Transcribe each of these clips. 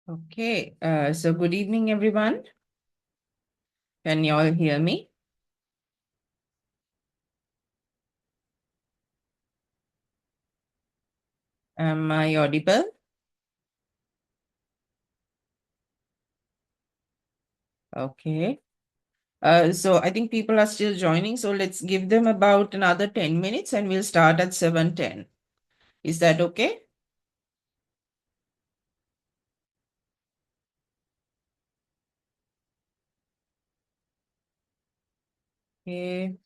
Okay, so good evening, everyone. Can you all hear me? Am I audible? Okay. So I think people are still joining, so let's give them about another 10 minutes and we'll start at 7:10. Is that okay? Okay.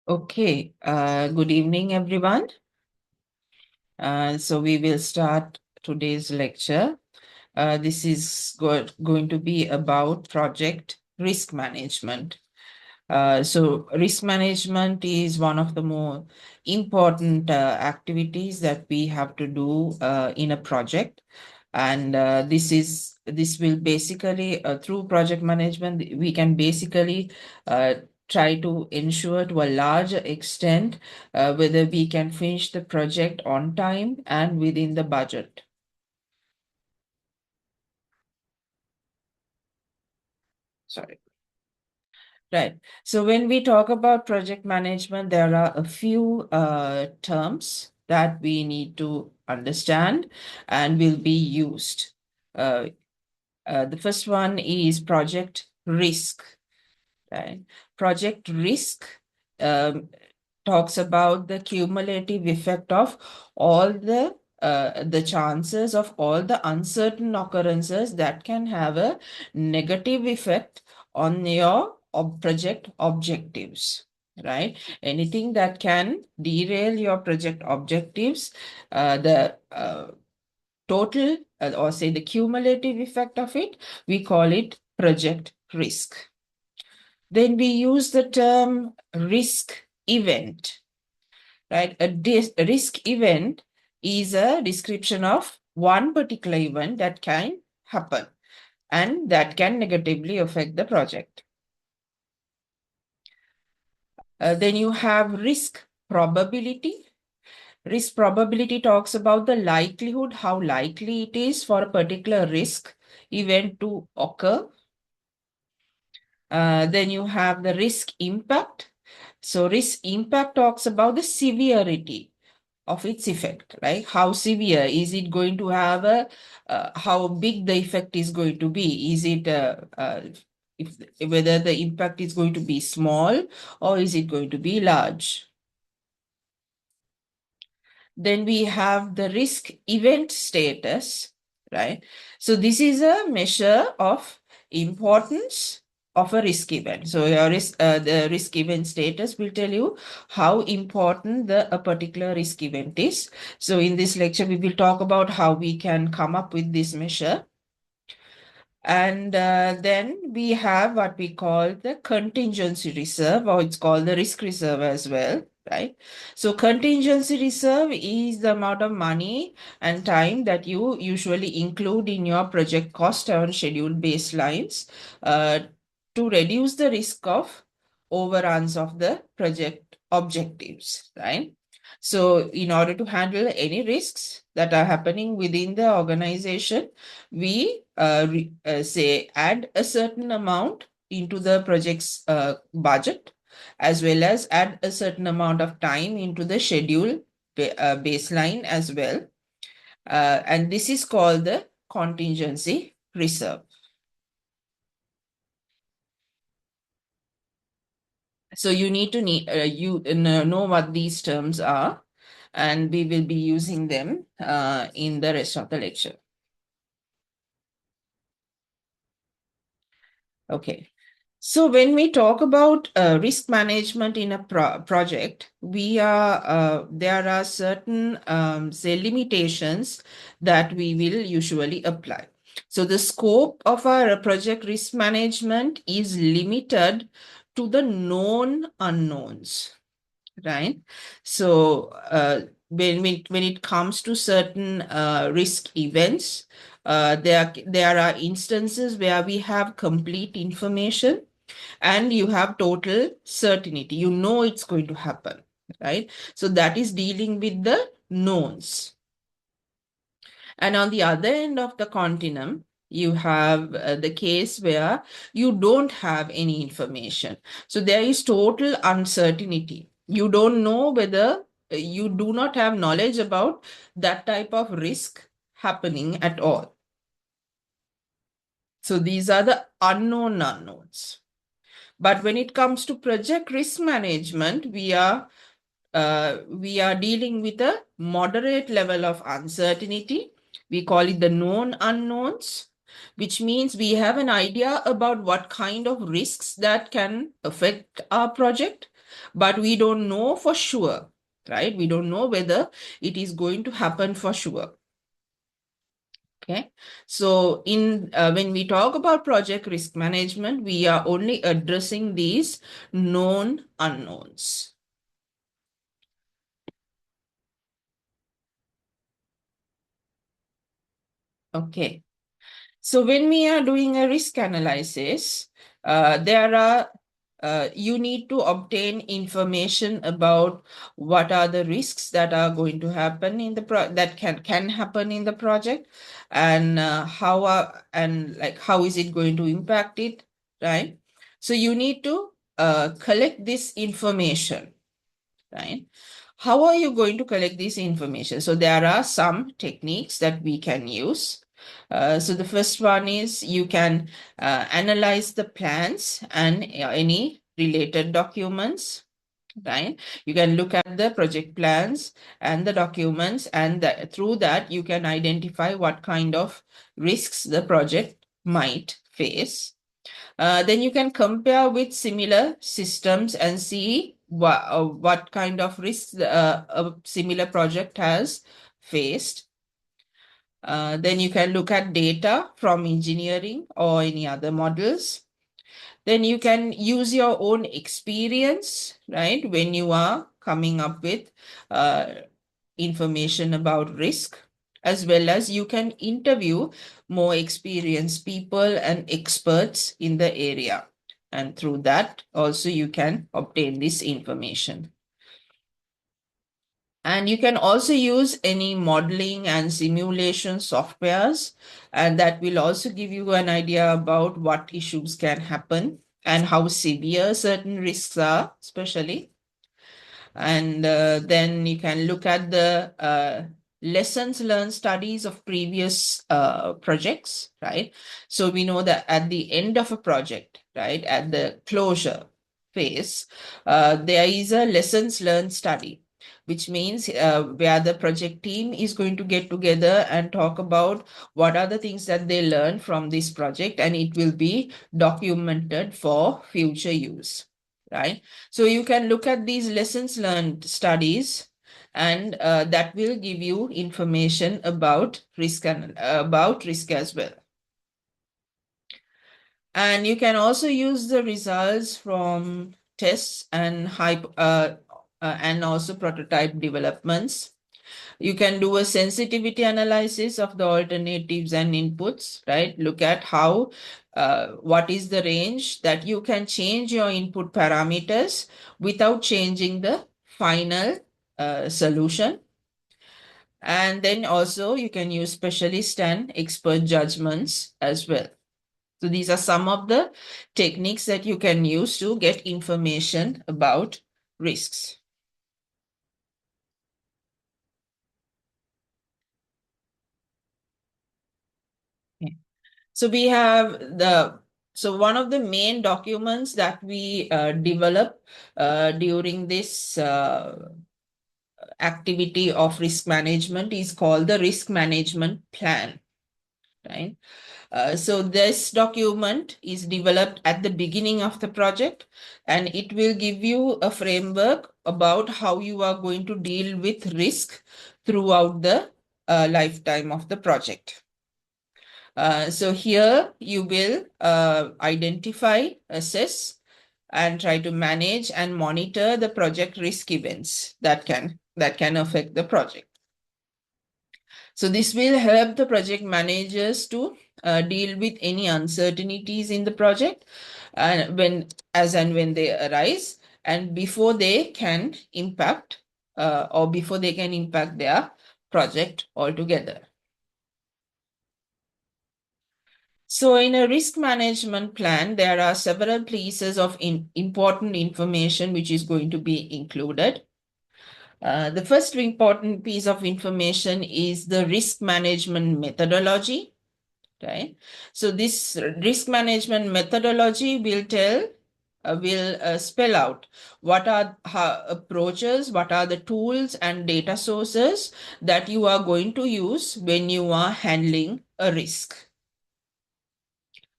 Okay, good evening, everyone. So we will start today's lecture. This is going to be about project risk management. So risk management is one of the more important activities that we have to do in a project. And this will basically, through project management, we can basically uh, try to ensure to a large extent whether we can finish the project on time and within the budget. Sorry. Right. So when we talk about project management, there are a few terms that we need to understand and will be used. Uh, the first one is project risk. Right? Project risk um, talks about the cumulative effect of all the chances of all the uncertain occurrences that can have a negative effect on your project objectives, right? Anything that can derail your project objectives, the total or say the cumulative effect of it, we call it project risk. Then we use the term risk event, right? A risk event is a description of one particular event that can happen and that can negatively affect the project. Then you have risk probability. Risk probability talks about the likelihood, how likely it is for a particular risk event to occur. Then you have the risk impact. So risk impact talks about the severity of its effect, right? How severe is it going to have how big the effect is going to be? Is it if whether the impact is going to be small or is it going to be large? Then we have the risk event status, right? So this is a measure of importance of a risk event. So the risk event status will tell you how important a particular risk event is. So in this lecture, we will talk about how we can come up with this measure. And then we have what we call the contingency reserve, or it's called the risk reserve as well, right? So contingency reserve is the amount of money and time that you usually include in your project cost and schedule baselines uh, to reduce the risk of overruns of the project objectives, right? So in order to handle any risks that are happening within the organization, we say add a certain amount into the project's budget, as well as add a certain amount of time into the schedule baseline as well. And this is called the contingency reserve. So you need to know what these terms are, and we will be using them in the rest of the lecture. Okay. So when we talk about risk management in a project, there are certain say limitations that we will usually apply. So the scope of our project risk management is limited to the known unknowns, right? So when it comes to certain risk events, there are instances where we have complete information and you have total certainty. You know it's going to happen, right? So that is dealing with the knowns. And on the other end of the continuum, you have the case where you don't have any information. So there is total uncertainty. You don't know whether you do not have knowledge about that type of risk happening at all. So these are the unknown unknowns. But when it comes to project risk management, we are dealing with a moderate level of uncertainty. We call it the known unknowns, which means we have an idea about what kind of risks that can affect our project. but we don't know for sure, right? We don't know whether it is going to happen for sure. Okay, so when we talk about project risk management, we are only addressing these known unknowns. Okay, so when we are doing a risk analysis, you need to obtain information about what are the risks that are going to happen in the that can happen in the project, and how is it going to impact it, right? So you need to collect this information, right? How are you going to collect this information? So there are some techniques that we can use. So the first one is you can analyze the plans and any related documents, right? You can look at the project plans and the documents, and through that you can identify what kind of risks the project might face. Then you can compare with similar systems and see what kind of risks a similar project has faced. Then you can look at data from engineering or any other models. Then you can use your own experience, right, when you are coming up with uh, information about risk, as well as you can interview more experienced people and experts in the area. And through that, also you can obtain this information. And you can also use any modeling and simulation softwares, and that will also give you an idea about what issues can happen and how severe certain risks are, especially. And then you can look at the lessons learned studies of previous projects, right? So we know that at the end of a project, right, at the closure phase, there is a lessons learned study, which means where the project team is going to get together and talk about what are the things that they learned from this project, and it will be documented for future use, right? So you can look at these lessons learned studies, and that will give you information about risk and about risk as well. And you can also use the results from tests and also prototype developments. You can do a sensitivity analysis of the alternatives and inputs, right? Look at what is the range that you can change your input parameters without changing the final solution. And then also you can use specialist and expert judgments as well. So these are some of the techniques that you can use to get information about risks. So we have one of the main documents that we develop during this activity of risk management is called the risk management plan, right? So this document is developed at the beginning of the project, and it will give you a framework about how you are going to deal with risk throughout the lifetime of the project. So here you will identify, assess, and try to manage and monitor the project risk events that can affect the project. So this will help the project managers to deal with any uncertainties in the project, and when they arise, and before they can impact their project altogether. So in a risk management plan, there are several pieces of important information which is going to be included. The first important piece of information is the risk management methodology, right? So this risk management methodology will spell out what are approaches, what are the tools and data sources that you are going to use when you are handling a risk,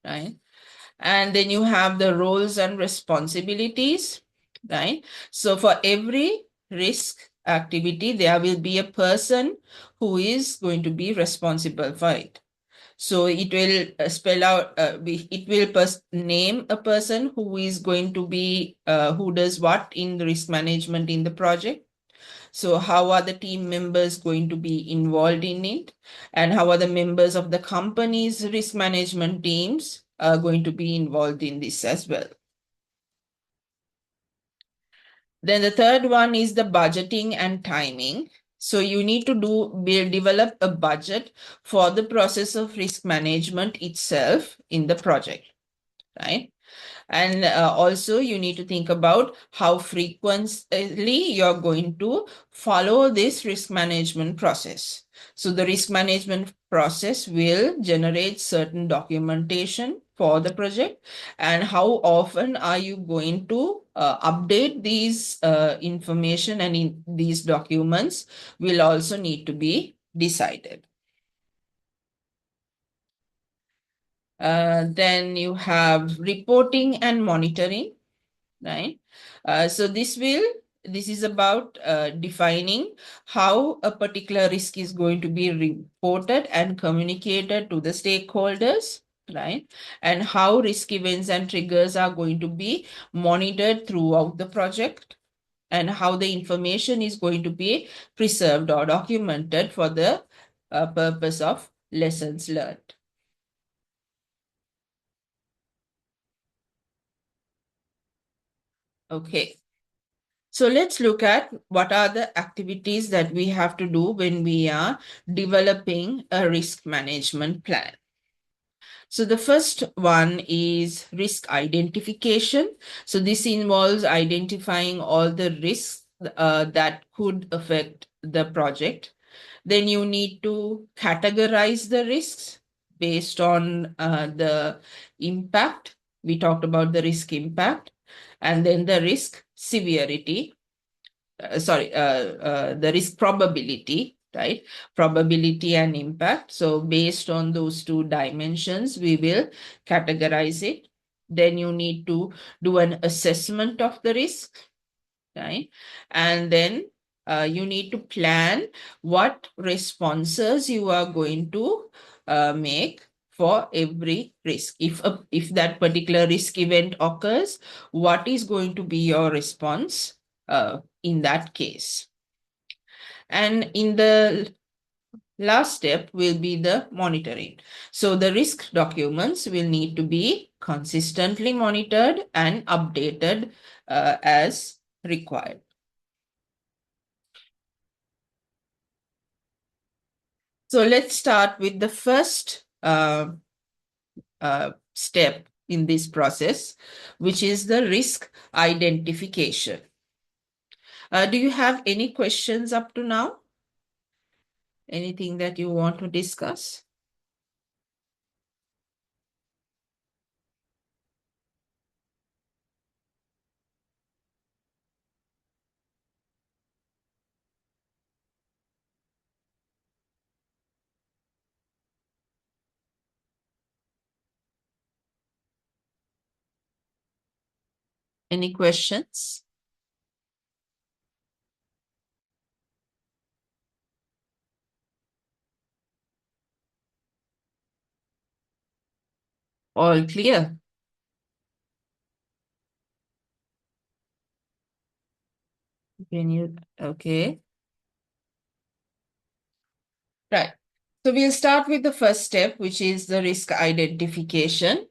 right? And then you have the roles and responsibilities. right? So for every risk activity, there will be a person who is going to be responsible for it. So it will spell out, it will name a person who is going to be, who does what in the risk management in the project. So how are the team members going to be involved in it? And how are the members of the company's risk management teams going to be involved in this as well? Then the third one is the budgeting and timing. So you need to develop a budget for the process of risk management itself in the project, right? And also you need to think about how frequently you're going to follow this risk management process. So the risk management process will generate certain documentation for the project, and how often are you going to update these information, and in these documents will also need to be decided. Then you have reporting and monitoring, right? So this is about defining how a particular risk is going to be reported and communicated to the stakeholders, right? And how risk events and triggers are going to be monitored throughout the project, and how the information is going to be preserved or documented for the purpose of lessons learned. Okay. So let's look at what are the activities that we have to do when we are developing a risk management plan. So the first one is risk identification. So this involves identifying all the risks that could affect the project. Then you need to categorize the risks based on the impact. We talked about the risk impact, and then the risk severity, the risk probability, right? Probability and impact. So based on those two dimensions, we will categorize it. Then you need to do an assessment of the risk, right? And then you need to plan what responses you are going to make for every risk. If that particular risk event occurs, what is going to be your response in that case? And in the last step will be the monitoring. So the risk documents will need to be consistently monitored and updated as required. So let's start with the first step in this process, which is the risk identification. Do you have any questions up to now? Anything that you want to discuss? Any questions? All clear? Can you, okay. Right. So we'll start with the first step, which is the risk identification.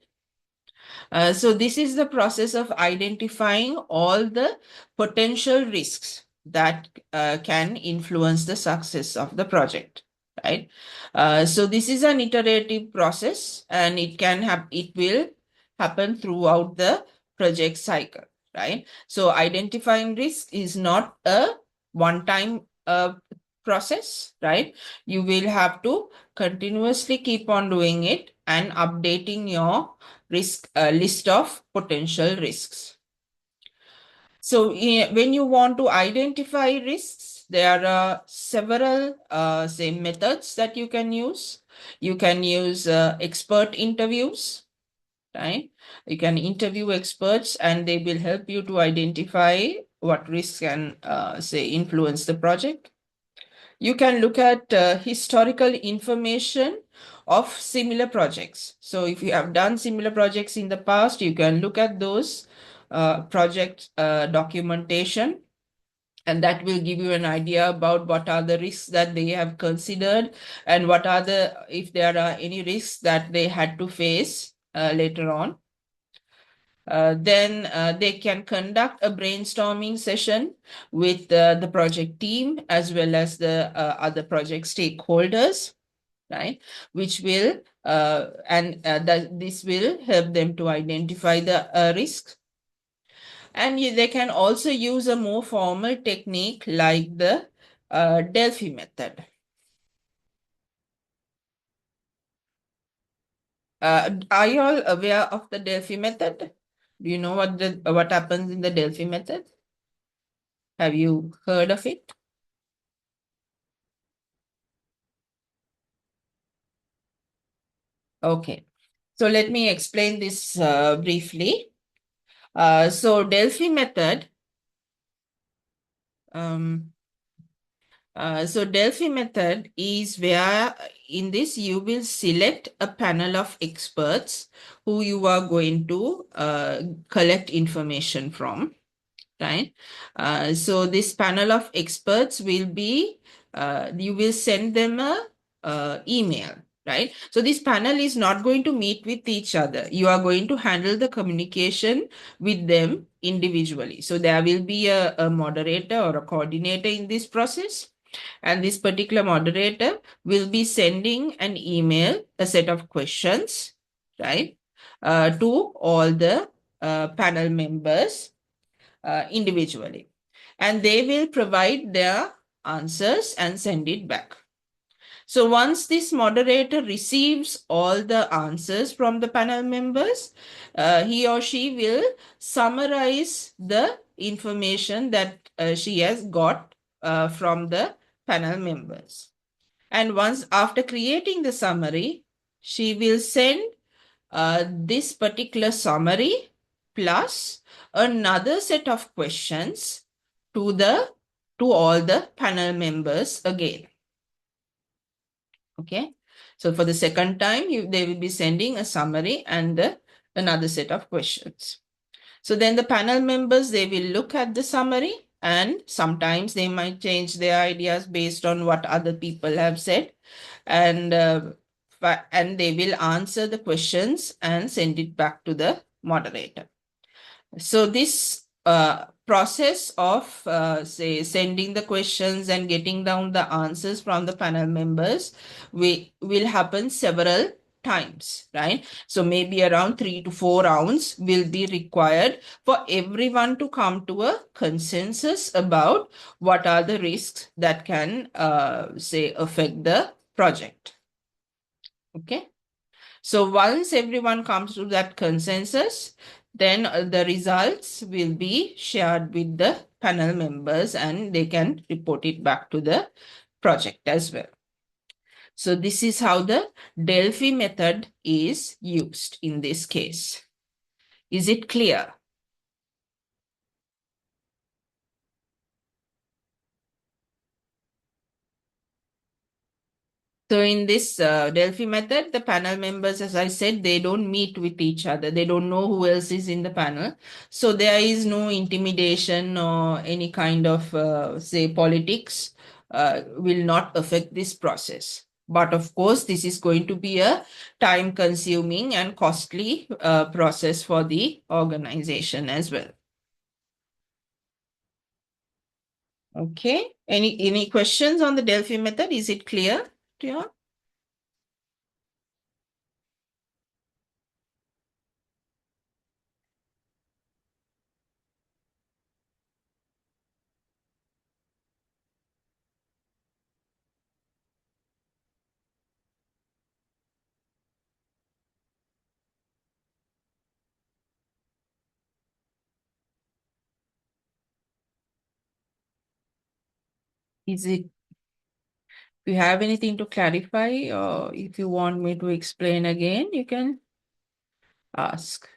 So this is the process of identifying all the potential risks that can influence the success of the project, right? So this is an iterative process, and it will happen throughout the project cycle, right? So identifying risk is not a one-time process, right? You will have to continuously keep on doing it and updating your risk list of potential risks. So when you want to identify risks, there are several say methods that you can use. You can use expert interviews, right? You can interview experts and they will help you to identify what risks can, say, influence the project. You can look at historical information of similar projects. So if you have done similar projects in the past, you can look at those project documentation, and that will give you an idea about what are the risks that they have considered and what are the, if there are any risks that they had to face later on. Then they can conduct a brainstorming session with the project team as well as the other project stakeholders, right? Which will, this will help them to identify the risk. And they can also use a more formal technique like the Delphi method. Are you all aware of the Delphi method? Do you know what happens in the Delphi method? Have you heard of it? Okay, so let me explain this briefly. So Delphi method, um, so Delphi method is where in this you will select a panel of experts who you are going to collect information from, right? So this panel of experts will be, you will send them a email, right? So this panel is not going to meet with each other. You are going to handle the communication with them individually. So there will be a moderator or a coordinator in this process. And this particular moderator will be sending an email, a set of questions, right, to all the panel members individually. And they will provide their answers and send it back. So once this moderator receives all the answers from the panel members, he or she will summarize the information that she has got from the panel members. And once after creating the summary, she will send this particular summary plus another set of questions to all the panel members again. Okay, so for the second time, they will be sending a summary and another set of questions. So then the panel members, they will look at the summary and sometimes they might change their ideas based on what other people have said. And they will answer the questions and send it back to the moderator. So this process of say sending the questions and getting down the answers from the panel members will happen several times, right? So maybe around 3 to 4 rounds will be required for everyone to come to a consensus about what are the risks that can say affect the project. Okay. So once everyone comes to that consensus, then the results will be shared with the panel members and they can report it back to the project as well. So this is how the Delphi method is used in this case. Is it clear? So in this Delphi method, the panel members, as I said, they don't meet with each other. They don't know who else is in the panel. So there is no intimidation or any kind of, say, politics will not affect this process. But of course, this is going to be a time-consuming and costly process for the organization as well. Okay. Any questions on the Delphi method? Is it clear to you? Is it you have anything to clarify, or if you want me to explain again, you can. ask.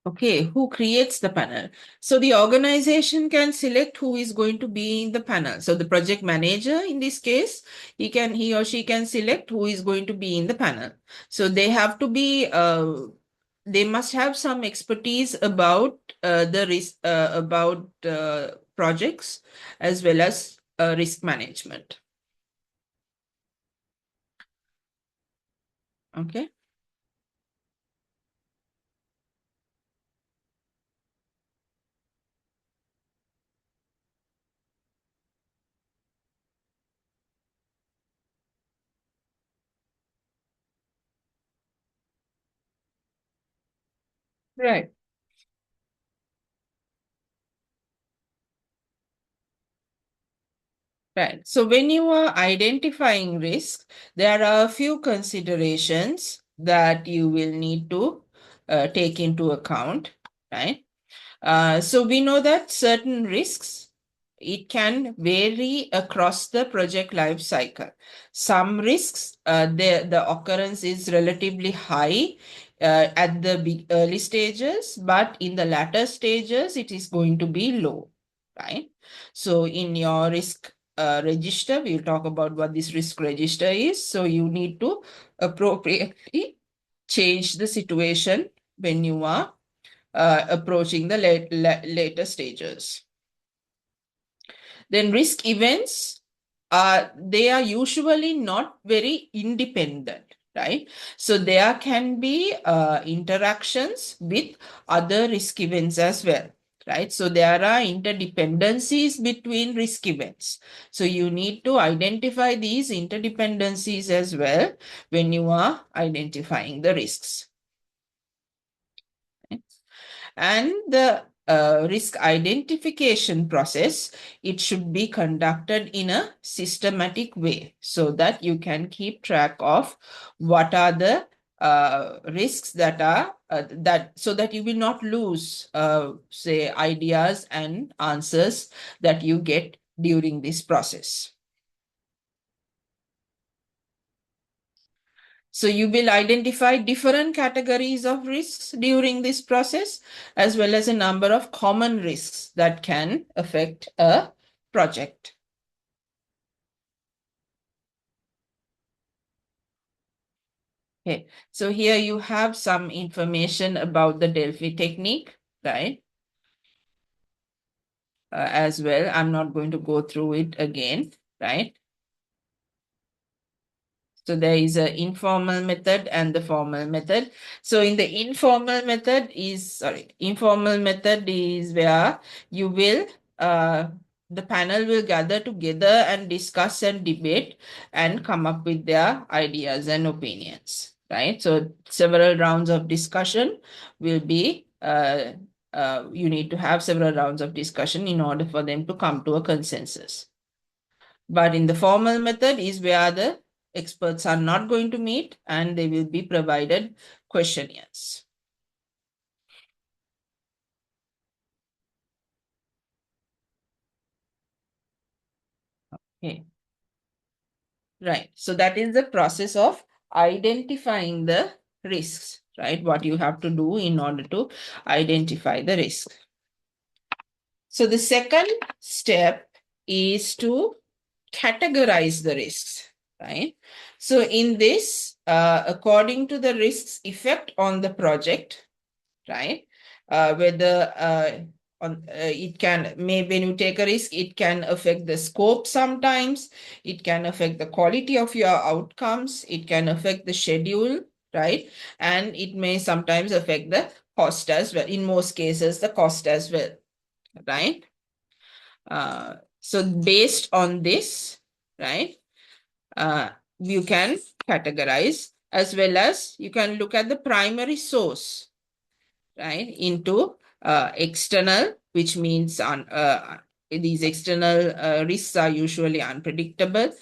Okay, who creates the panel? So the organization can select who is going to be in the panel. So the project manager, in this case, he or she can select who is going to be in the panel. So they have to be, they must have some expertise about the risk, about projects as well as risk management. Okay. Right. Right. So when you are identifying risk, there are a few considerations that you will need to take into account, right? So we know that certain risks, it can vary across the project life cycle. Some risks, the occurrence is relatively high at the early stages, but in the latter stages, it is going to be low, right? So in your risk register, we'll talk about what this risk register is. So you need to appropriately change the situation when you are approaching the later stages. Then risk events, they are usually not very independent, right? So there can be interactions with other risk events as well, right? So there are interdependencies between risk events. So you need to identify these interdependencies as well when you are identifying the risks. And the risk identification process, it should be conducted in a systematic way so that you can keep track of what are the risks that are so that you will not lose say ideas and answers that you get during this process. So you will identify different categories of risks during this process, as well as a number of common risks that can affect a project. Okay, so here you have some information about the Delphi technique, right? As well, I'm not going to go through it again, right? So there is an informal method and the formal method. So in the informal method is where you will the panel will gather together and discuss and debate and come up with their ideas and opinions, right? So several rounds of discussion will be you need to have several rounds of discussion in order for them to come to a consensus. But in the formal method is where the experts are not going to meet and they will be provided questionnaires. Okay. Right. So that is the process of identifying the risks, right? What you have to do in order to identify the risk. So the second step is to categorize the risks, right? So in this, according to the risk's effect on the project, right? Whether it can, when you take a risk, it can affect the scope sometimes, it can affect the quality of your outcomes, it can affect the schedule, right? And it may sometimes affect the cost as well. In most cases, the cost as well, right? So based on this, right, you can categorize, as well as you can look at the primary source, right, into external, which means these external risks are usually unpredictable,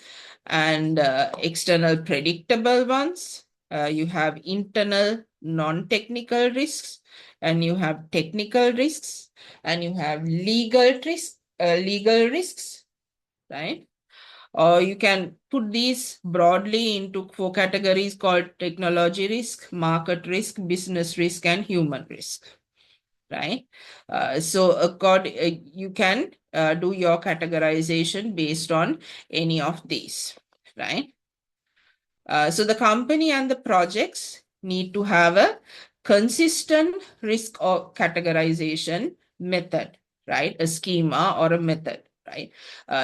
and external predictable ones. You have internal non-technical risks, and you have technical risks, and you have legal risks, right? Or you can put these broadly into 4 categories called technology risk, market risk, business risk, and human risk, right? You can do your categorization based on any of these, right? So the company and the projects need to have a consistent risk or categorization method, right? A schema or a method, right?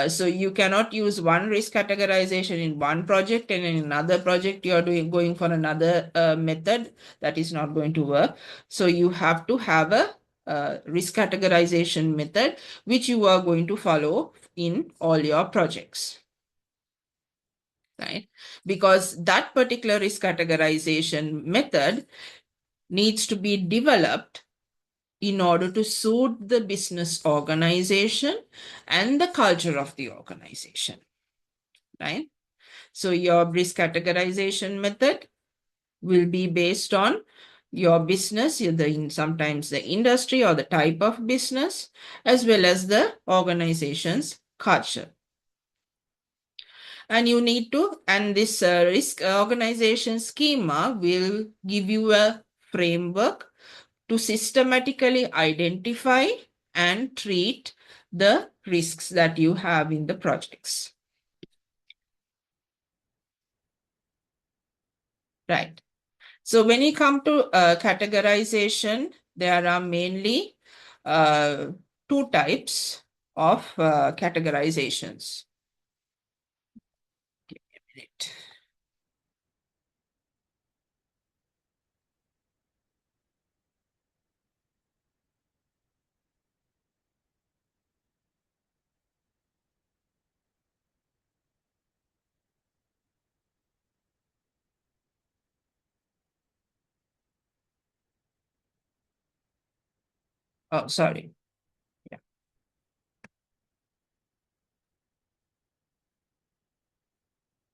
So you cannot use one risk categorization in one project, and in another project you are going for another method. That is not going to work. So you have to have a risk categorization method which you are going to follow in all your projects, right? Because that particular risk categorization method needs to be developed in order to suit the business organization and the culture of the organization, right? So your risk categorization method will be based on your business, sometimes the industry or the type of business, as well as the organization's culture. And you need to, and this risk organization schema will give you a framework to systematically identify and treat the risks that you have in the projects. Right. So when you come to categorization, there are mainly uh, 2 types of categorizations. Give me a minute. Oh, sorry. Yeah.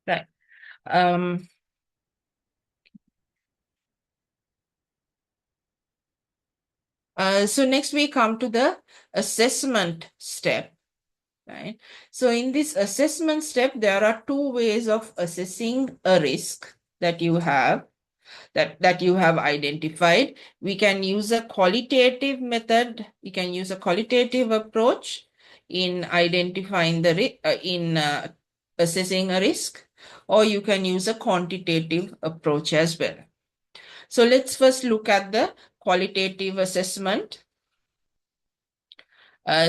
Right. Um, so next we come to the assessment step, right? So in this assessment step, there are 2 ways of assessing a risk that you have, that you have identified. We can use a qualitative method. We can use a qualitative approach in identifying assessing a risk, or you can use a quantitative approach as well. So let's first look at the qualitative assessment.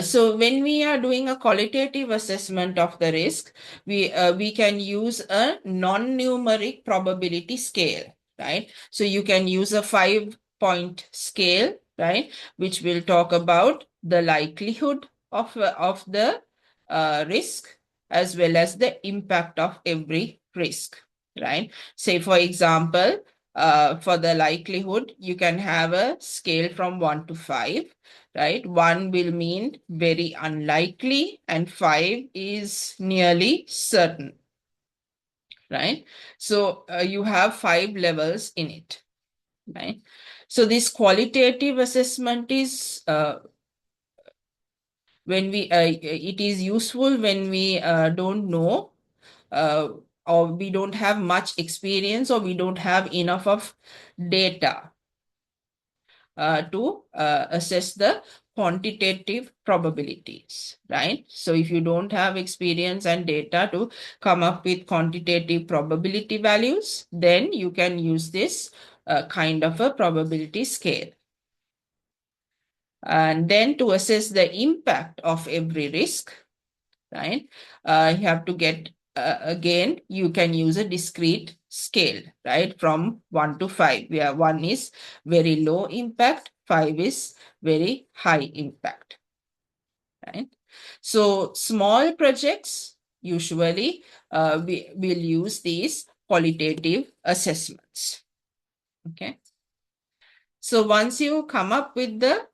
So when we are doing a qualitative assessment of the risk, we can use a non-numeric probability scale, right? So you can use a 5-point scale, right, which will talk about the likelihood of the risk as well as the impact of every risk, right? Say, for example, for the likelihood, you can have a scale from 1 to 5, right? 1 will mean very unlikely, and 5 is nearly certain, right? So you have 5 levels in it, right? So this qualitative assessment is it is useful when we don't know, uh, or we don't have much experience, or we don't have enough of data to assess the quantitative probabilities, right? So if you don't have experience and data to come up with quantitative probability values, then you can use this kind of a probability scale. And then to assess the impact of every risk, right? You have to get, again, you can use a discrete scale, right? From 1 to 5, where 1 is very low impact, 5 is very high impact, right? So small projects, usually we will use these qualitative assessments, okay? So once you come up with the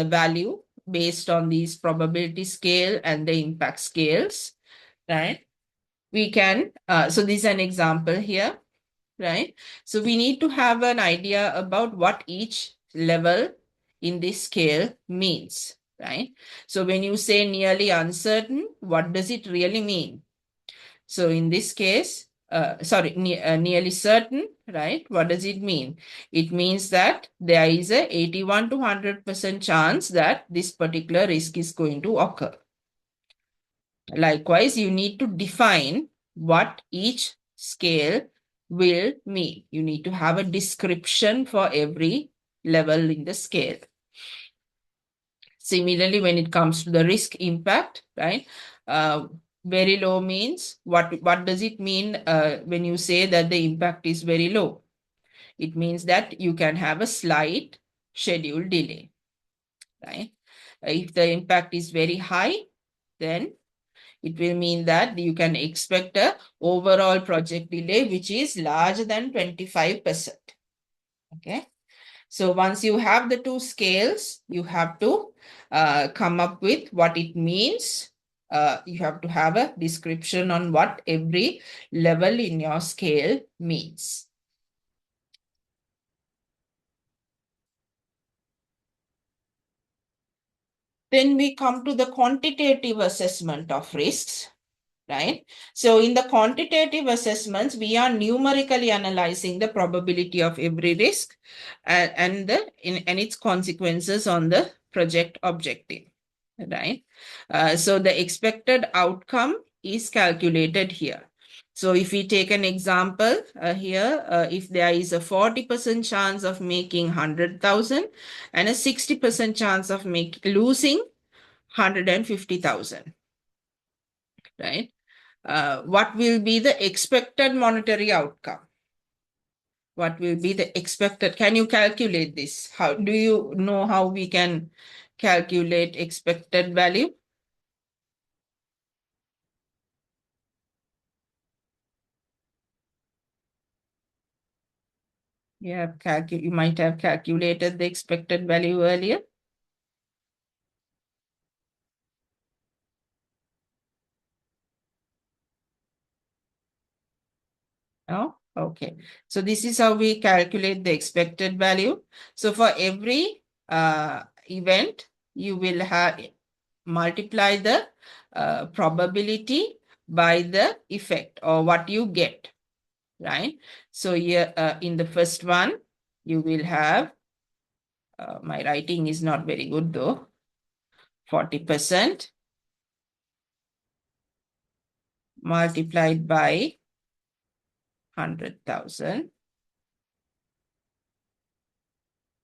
value based on these probability scale and the impact scales, right? We can, so this is an example here. right? So we need to have an idea about what each level in this scale means, right? So when you say nearly uncertain, what does it really mean? So in this case, nearly certain, right? What does it mean? It means that there is a 81 to 100% chance that this particular risk is going to occur. Likewise, you need to define what each scale will mean. You need to have a description for every level in the scale. Similarly, when it comes to the risk impact, right? Very low means what does it mean when you say that the impact is very low? It means that you can have a slight schedule delay, right? If the impact is very high, then it will mean that you can expect a overall project delay which is larger than 25%. Okay. So once you have the two scales, you have to come up with what it means. You have to have a description on what every level in your scale means. Then we come to the quantitative assessment of risks, right? So in the quantitative assessments, we are numerically analyzing the probability of every risk and its consequences on the project objective, right? So the expected outcome is calculated here. So if we take an example here, if there is a 40% chance of making 100,000 and a 60% chance of losing 150,000, right? What will be the expected monetary outcome? What will be the expected? Can you calculate this? How do you know how we can calculate expected value? You might have calculated the expected value earlier. Oh, okay. So this is how we calculate the expected value. So for every event, you will have multiply the probability by the effect or what you get, right? So here in the first one, you will have, my writing is not very good though, 40% multiplied by 100,000.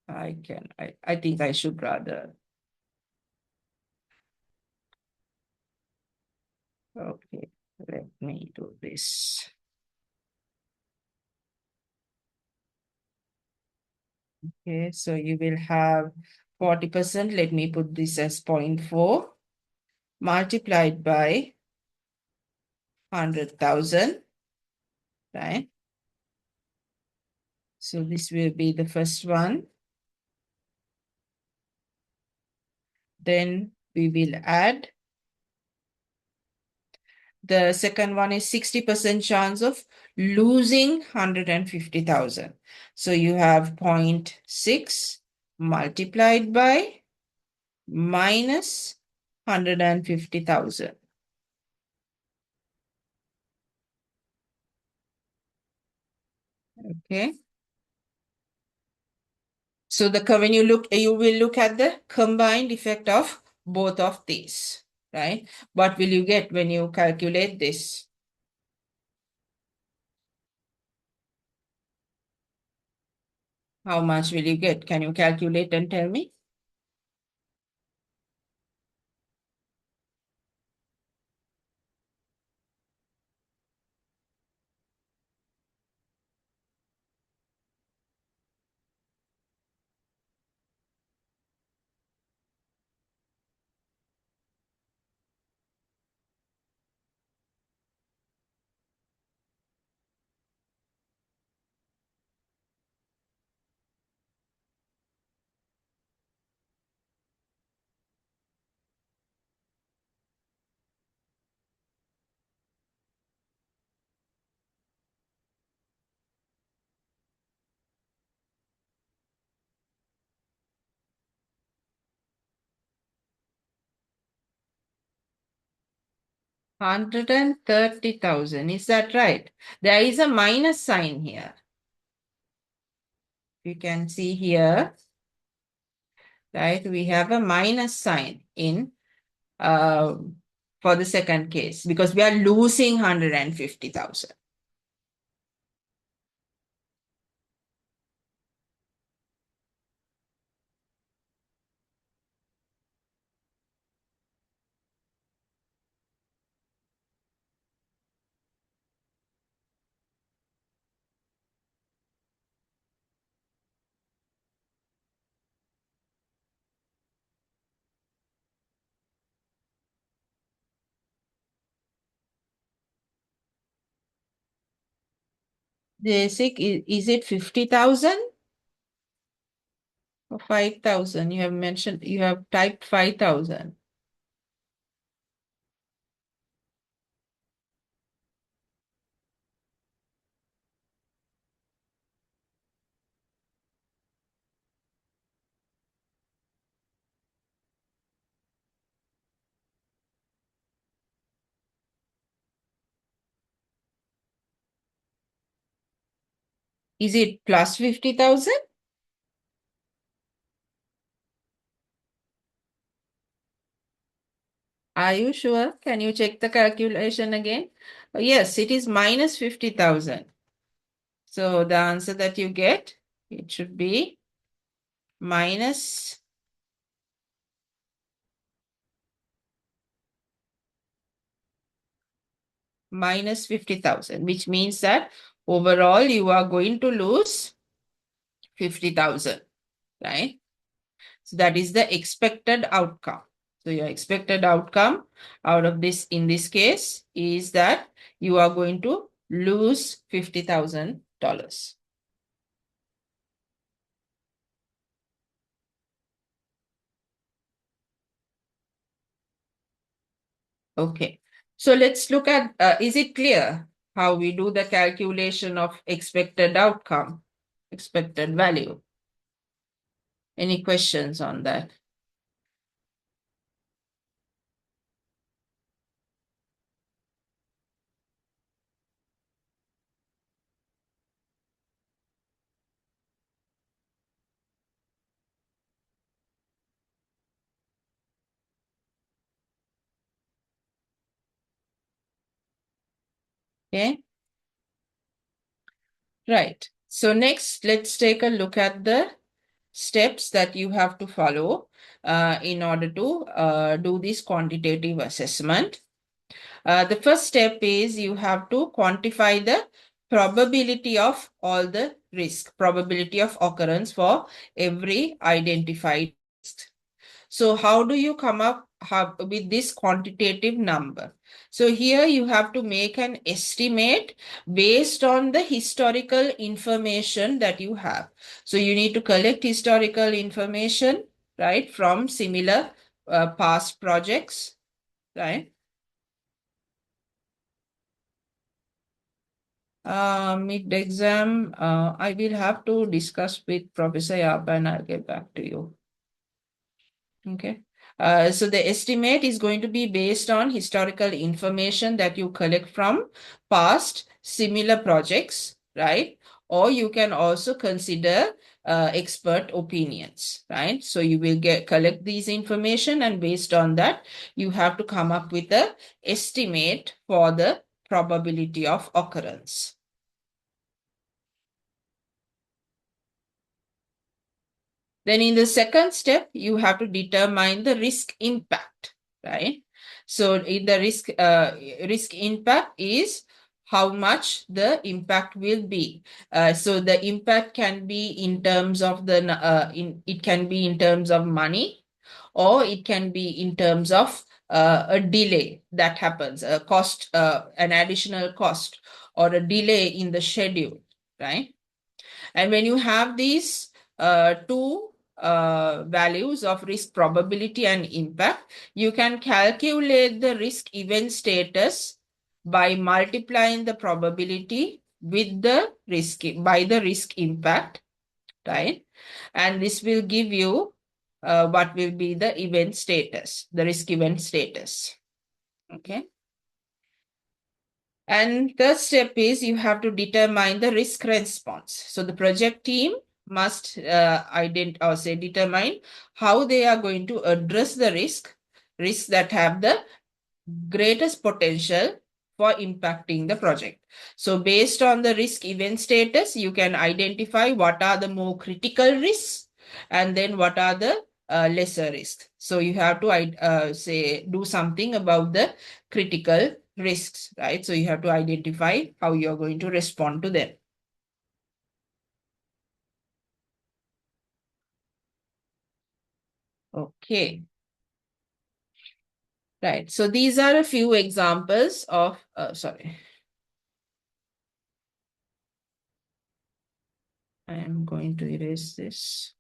I think I should rather, okay, let me do this. Okay, so you will have 40%, let me put this as 0.4 multiplied by 100,000, right? So this will be the first one. Then we will add. The second one is 60% chance of losing 150,000. So you have 0.6 multiplied by minus 150,000. Okay. So when you will look at the combined effect of both of these, right? What will you get when you calculate this? How much will you get? Can you calculate and tell me? 130,000. Is that right? There is a minus sign here. You can see here, right? We have a minus sign in uh, for the second case because we are losing 150,000. Basic, is it 50,000 or 5,000? You have mentioned, you have typed 5,000. Is it plus 50,000? Are you sure? Can you check the calculation again? Yes, it is minus 50,000. So the answer that you get, it should be minus minus 50,000, which means that overall you are going to lose 50,000, right? So that is the expected outcome. So your expected outcome out of this, in this case, is that you are going to lose $50,000. Okay. So let's look at, is it clear how we do the calculation of expected outcome, expected value? Any questions on that? Okay. Right. So next, let's take a look at the steps that you have to follow in order to do this quantitative assessment. The first step is you have to quantify the probability of all the risk, probability of occurrence for every identified risk. So how do you come up with this quantitative number? So here you have to make an estimate based on the historical information that you have. So you need to collect historical information, right, from similar past projects, right? Mid-exam, I will have to discuss with Professor Yapa and I'll get back to you. Okay. So the estimate is going to be based on historical information that you collect from past similar projects, right? Or you can also consider expert opinions, right? So you will collect these information, and based on that, you have to come up with a estimate for the probability of occurrence. Then in the second step, you have to determine the risk impact, right? So in the risk impact is how much the impact will be. So the impact can be in terms of it can be in terms of money, or it can be in terms of a delay that happens, a cost, an additional cost, or a delay in the schedule, right? And when you have these two values of risk probability and impact, you can calculate the risk event status by multiplying the probability with the risk by the risk impact, right? And this will give you what will be the event status, the risk event status. Okay. And third step is you have to determine the risk response. So the project team must determine how they are going to address the risks that have the greatest potential for impacting the project. So based on the risk event status, you can identify what are the more critical risks and then what are the lesser risks. So you have to do something about the critical risks, right? So you have to identify how you're going to respond to them. Okay. Right. So these are a few examples of, sorry. I am going to erase this.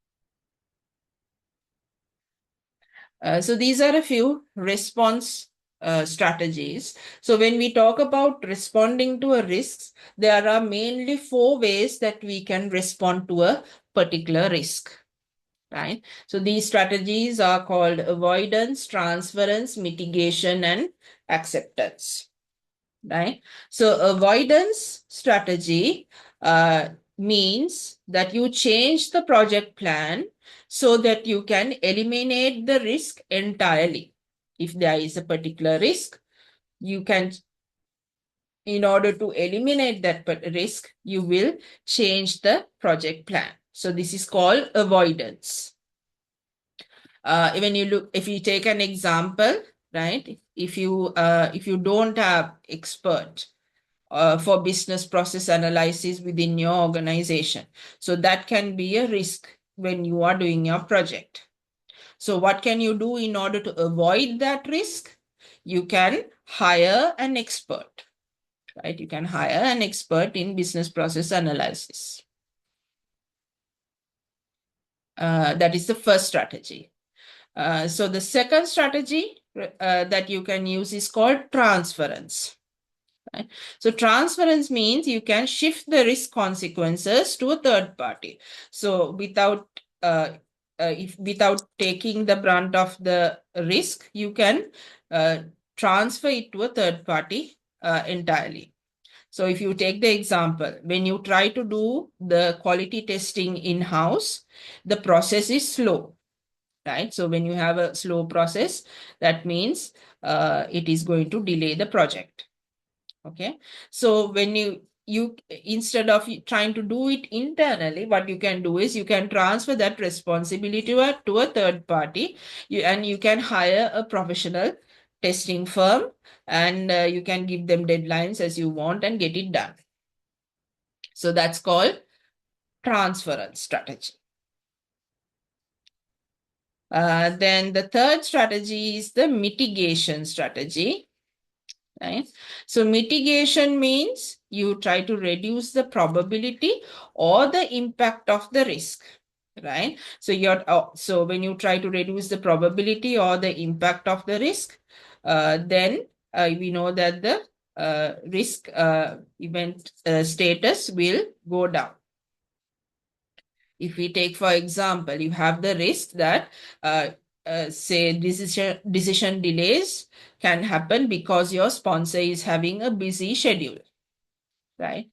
So these are a few response strategies. So when we talk about responding to a risk, there are mainly 4 ways that we can respond to a particular risk, right? So these strategies are called avoidance, transference, mitigation, and acceptance, right? So avoidance strategy means that you change the project plan so that you can eliminate the risk entirely. If there is a particular risk, you can, in order to eliminate that risk, you will change the project plan. So this is called avoidance. When you look, if you take an example, right? If you don't have expert for business process analysis within your organization. So that can be a risk when you are doing your project. So what can you do in order to avoid that risk? You can hire an expert, right? You can hire an expert in business process analysis. That is the first strategy. So the second strategy that you can use is called transference. Right? So transference means you can shift the risk consequences to a third party. So without taking the brunt of the risk, you can transfer it to a third party entirely. So if you take the example, when you try to do the quality testing in-house, the process is slow, right? So when you have a slow process, that means it is going to delay the project. Okay, so when you instead of trying to do it internally, what you can do is you can transfer that responsibility to a third party, and you can hire a professional testing firm, and you can give them deadlines as you want and get it done. So that's called transference strategy. Then the third strategy is the mitigation strategy. Right? So mitigation means you try to reduce the probability or the impact of the risk, right? So so when you try to reduce the probability or the impact of the risk, then we know that the risk event status will go down. If we take, for example, you have the risk that say decision delays can happen because your sponsor is having a busy schedule, right?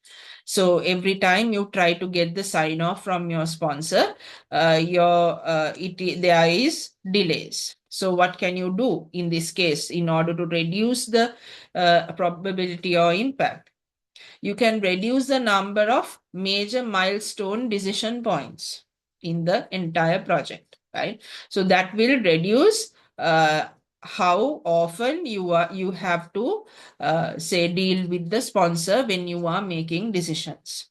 So every time you try to get the sign off from your sponsor, there is delays. So what can you do in this case in order to reduce the probability or impact? You can reduce the number of major milestone decision points in the entire project, right? So that will reduce how often you have to say deal with the sponsor when you are making decisions.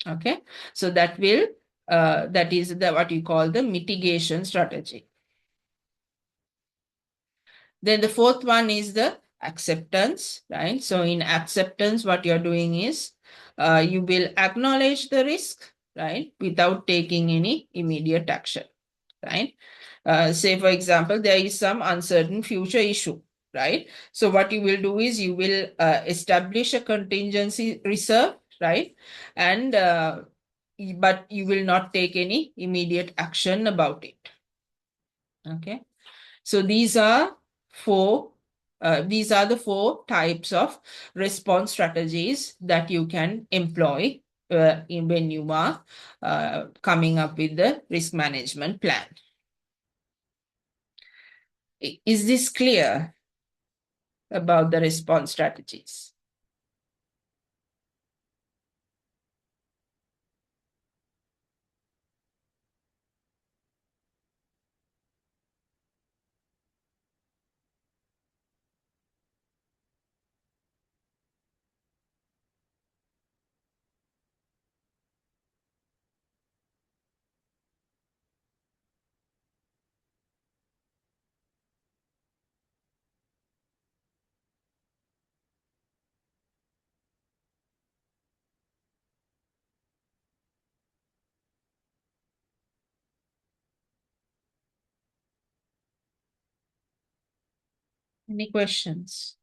Okay, so that is what you call the mitigation strategy. Then the fourth one is the acceptance, right? So in acceptance, what you're doing is you will acknowledge the risk, right, without taking any immediate action, right? Say, for example, there is some uncertain future issue, right? So what you will do is you will establish a contingency reserve, right? And but you will not take any immediate action about it. Okay. So these are 4 these are the 4 types of response strategies that you can employ when you are coming up with the risk management plan. Is this clear about the response strategies? Any questions?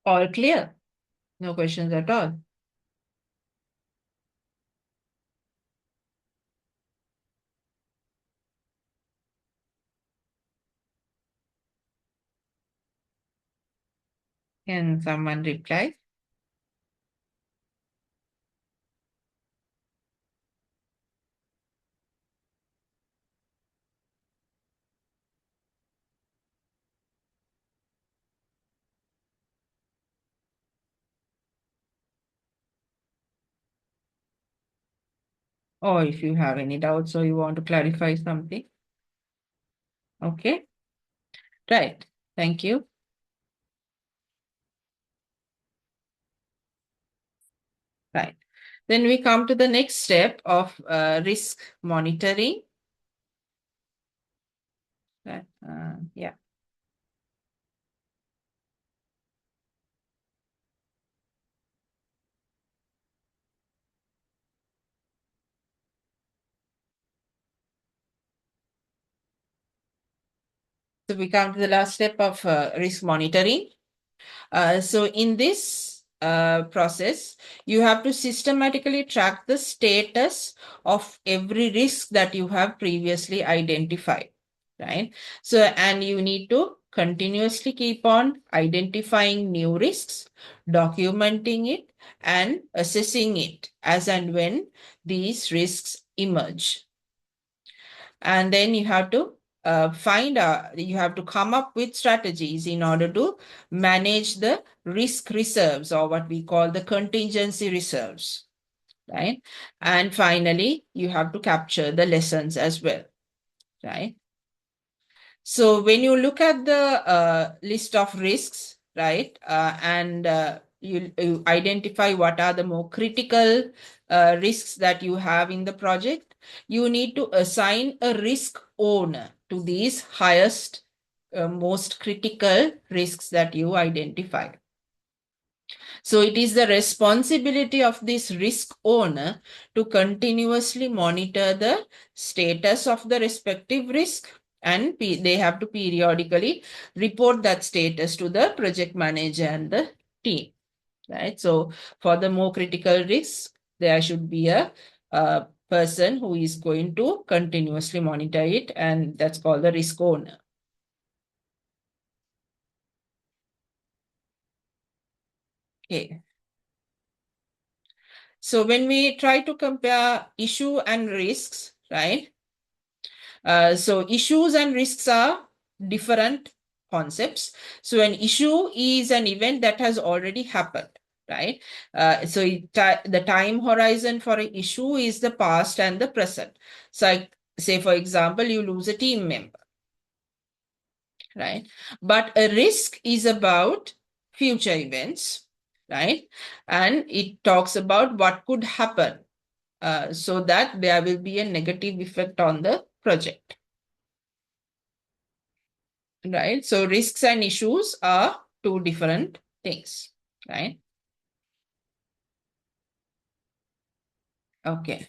All clear? No questions at all? Can someone reply? Or if you have any doubts or you want to clarify something. Okay, right. Thank you. Right. Then we come to the next step of risk monitoring. Right. Yeah. So we come to the last step of risk monitoring. So in this process, you have to systematically track the status of every risk that you have previously identified, right? So, and you need to continuously keep on identifying new risks, documenting it, and assessing it as and when these risks emerge. And then you have to you have to come up with strategies in order to manage the risk reserves, or what we call the contingency reserves, right? And finally, you have to capture the lessons as well, right? So when you look at the list of risks, right, and you identify what are the more critical risks that you have in the project, you need to assign a risk owner to these highest, most critical risks that you identify. So it is the responsibility of this risk owner to continuously monitor the status of the respective risk, and they have to periodically report that status to the project manager and the team, right? So for the more critical risks, there should be a person who is going to continuously monitor it, and that's called the risk owner. Okay. So when we try to compare issue and risks, right? So issues and risks are different concepts. So an issue is an event that has already happened, right? So the time horizon for an issue is the past and the present. So say, for example, you lose a team member, right? But a risk is about future events, right? And it talks about what could happen so that there will be a negative effect on the project. right? So risks and issues are two different things, right? Okay.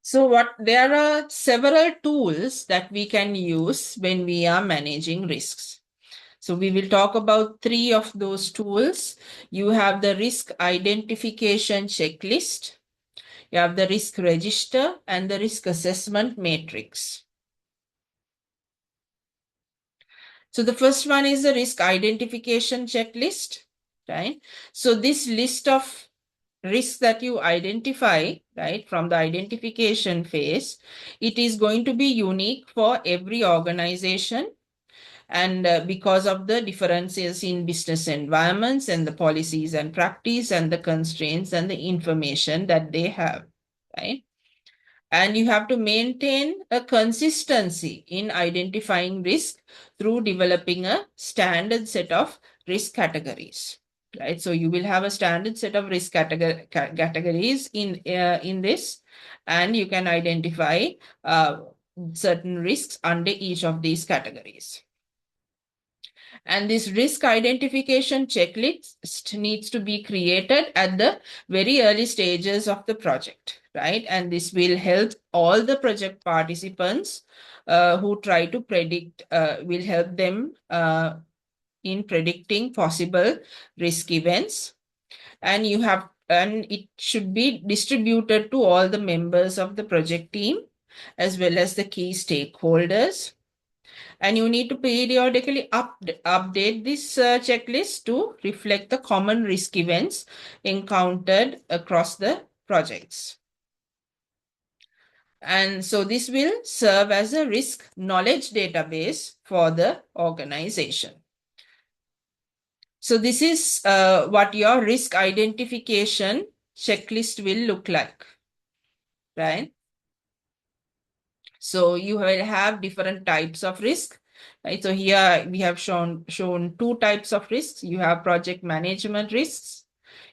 So there are several tools that we can use when we are managing risks. So we will talk about three of those tools. You have the risk identification checklist, you have the risk register, and the risk assessment matrix. So the first one is the risk identification checklist, right? So this list of risks that you identify, right, from the identification phase, it is going to be unique for every organization. And because of the differences in business environments and the policies and practice and the constraints and the information that they have, right? And you have to maintain a consistency in identifying risk through developing a standard set of risk categories, right? So you will have a standard set of risk categories in this, and you can identify certain risks under each of these categories. And this risk identification checklist needs to be created at the very early stages of the project, right? And this will help all the project participants who try to predict, will help them in predicting possible risk events. And it should be distributed to all the members of the project team as well as the key stakeholders. And you need to periodically update this checklist to reflect the common risk events encountered across the projects. And so this will serve as a risk knowledge database for the organization. So this is what your risk identification checklist will look like, right? So you will have different types of risk, right? So here we have shown two types of risks. You have project management risks,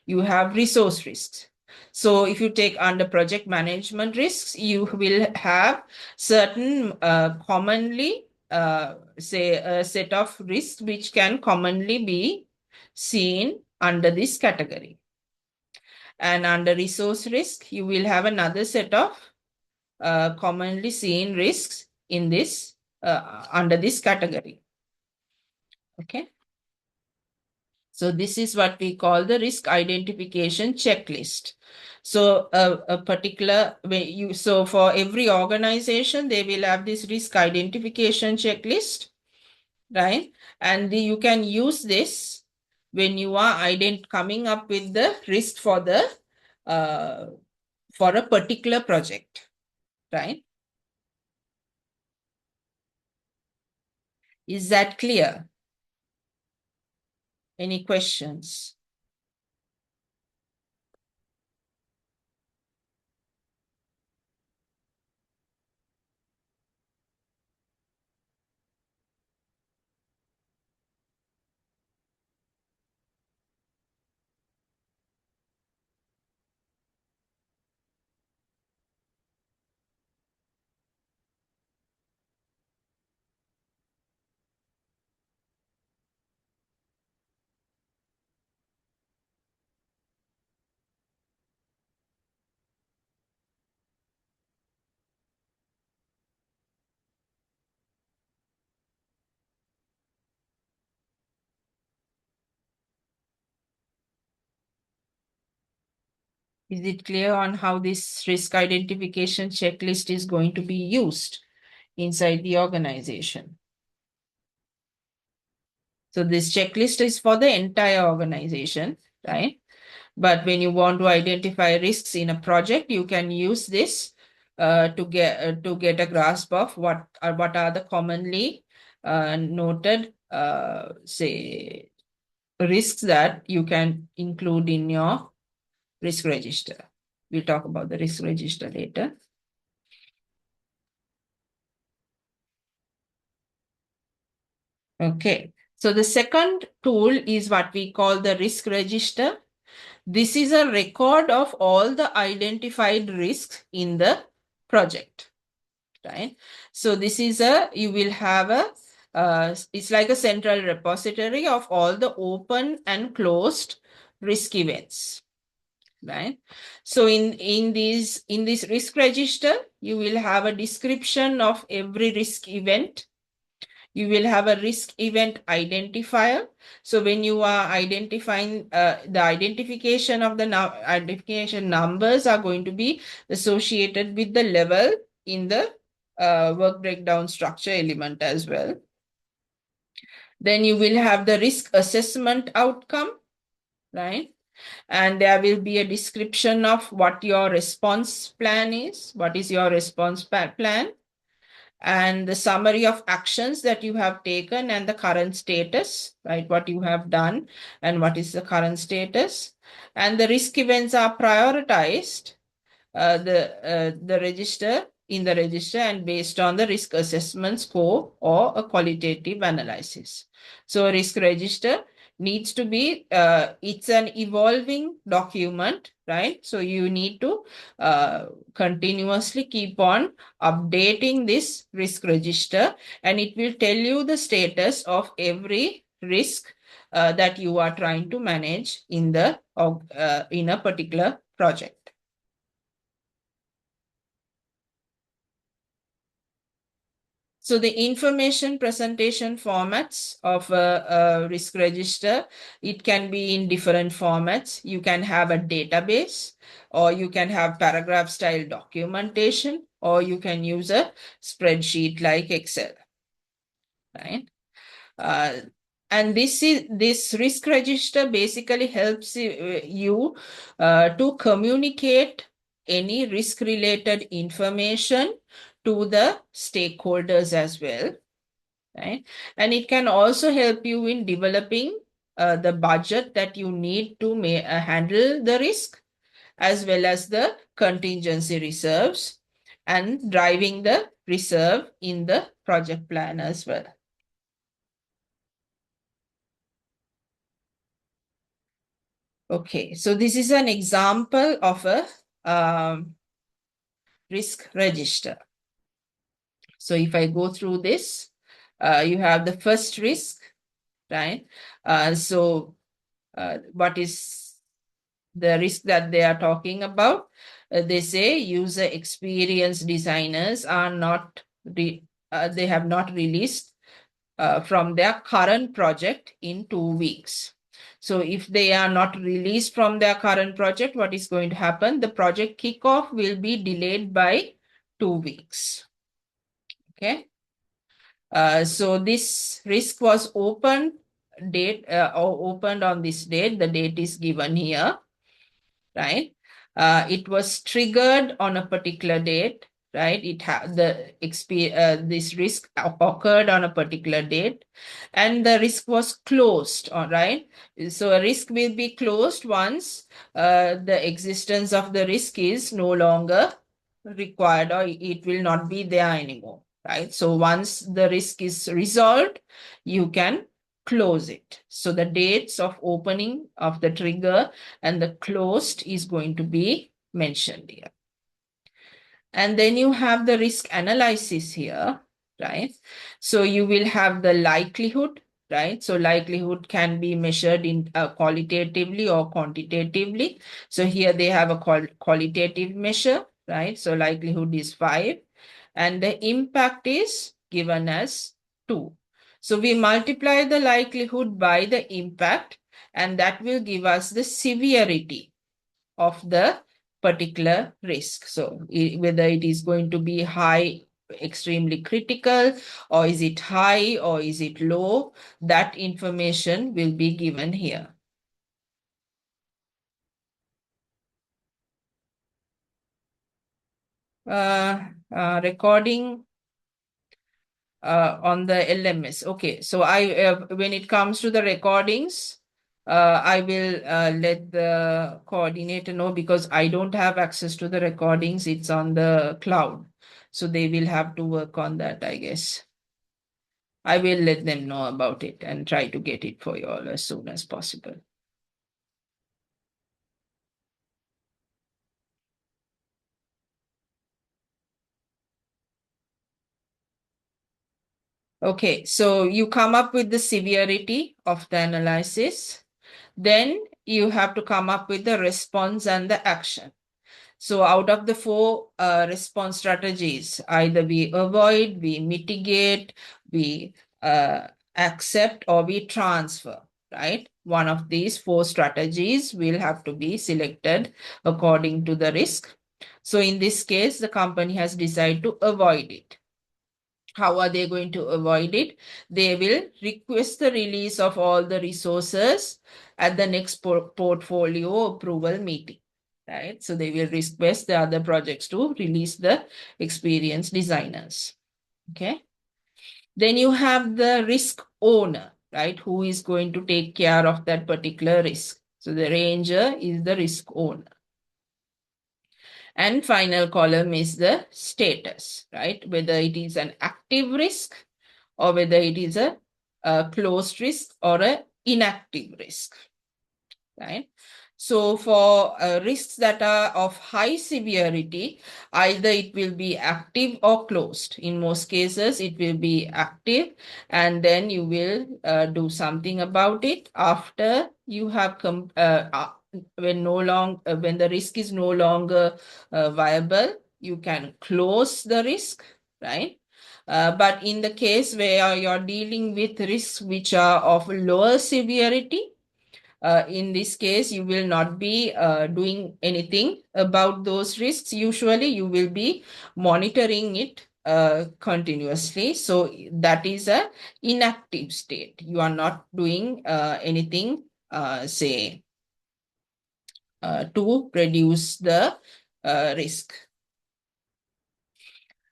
you have resource risks. So if you take under project management risks, you will have certain commonly say a set of risks which can commonly be seen under this category. And under resource risk, you will have another set of commonly seen risks in this under this category. Okay. So this is what we call the risk identification checklist. So a particular way so for every organization, they will have this risk identification checklist, right? And you can use this when you are coming up with the risk for the for a particular project, right? Is that clear? Any questions? Is it clear on how this risk identification checklist is going to be used inside the organization? So this checklist is for the entire organization, right? But when you want to identify risks in a project, you can use this to get a grasp of what are the commonly noted say risks that you can include in your risk register. We'll talk about the risk register later. Okay, so the second tool is what we call the risk register. This is a record of all the identified risks in the project, right? So this is you will have it's like a central repository of all the open and closed risk events, right? So in this risk register, you will have a description of every risk event. You will have a risk event identifier. So when you are identifying the identification of the identification numbers are going to be associated with the level in the work breakdown structure element as well. Then you will have the risk assessment outcome, right? And there will be a description of what your response plan is. What is your response plan? And the summary of actions that you have taken and the current status, right? What you have done and what is the current status. And the risk events are prioritized, the register in the register and based on the risk assessment score or a qualitative analysis. So a risk register needs to be, it's an evolving document, right? So you need to continuously keep on updating this risk register, and it will tell you the status of every risk that you are trying to manage in a particular project. So the information presentation formats of a risk register, it can be in different formats. You can have a database, or you can have paragraph style documentation, or you can use a spreadsheet like Excel, right? Uh, and this risk register basically helps you to communicate any risk related information to the stakeholders as well, right? And it can also help you in developing the budget that you need to handle the risk, as well as the contingency reserves, and driving the reserve in the project plan as well. Okay, so this is an example of a risk register. So if I go through this, you have the first risk, right? What is the risk that they are talking about? They say user experience designers are not, they have not released from their current project in 2 weeks. So if they are not released from their current project, what is going to happen? The project kickoff will be delayed by 2 weeks. Okay. So this risk was opened on this date. The date is given here, right? It was triggered on a particular date, right? This risk occurred on a particular date, and the risk was closed, all right? So a risk will be closed once the existence of the risk is no longer required, or it will not be there anymore, right? So once the risk is resolved, you can close it. So the dates of opening of the trigger and the closed is going to be mentioned here. And then you have the risk analysis here, right? So you will have the likelihood, right? So likelihood can be measured in qualitatively or quantitatively. So here they have a qualitative measure, right? So likelihood is 5, and the impact is given as 2. So we multiply the likelihood by the impact, and that will give us the severity of the particular risk. So whether it is going to be high, extremely critical, or is it high, or is it low, that information will be given here. Recording on the LMS. Okay, so when it comes to the recordings, I will let the coordinator know, because I don't have access to the recordings. It's on the cloud. So they will have to work on that, I guess. I will let them know about it and try to get it for you all as soon as possible. Okay, so you come up with the severity of the analysis. Then you have to come up with the response and the action. So out of the four response strategies, either we avoid, we mitigate, we accept, or we transfer, right? One of these four strategies will have to be selected according to the risk. So in this case, the company has decided to avoid it. How are they going to avoid it? They will request the release of all the resources at the next portfolio approval meeting, right? So they will request the other projects to release the experienced designers, okay? Then you have the risk owner, right? Who is going to take care of that particular risk? So the ranger is the risk owner. And final column is the status, right? Whether it is an active risk or whether it is a closed risk or an inactive risk, right? So for risks that are of high severity, either it will be active or closed. In most cases, it will be active, and then you will do something about it after you have when the risk is no longer viable. You can close the risk, right? But in the case where you're dealing with risks which are of lower severity, in this case, you will not be doing anything about those risks. Usually, you will be monitoring it continuously. So that is a inactive state. You are not doing anything, say, to reduce the risk.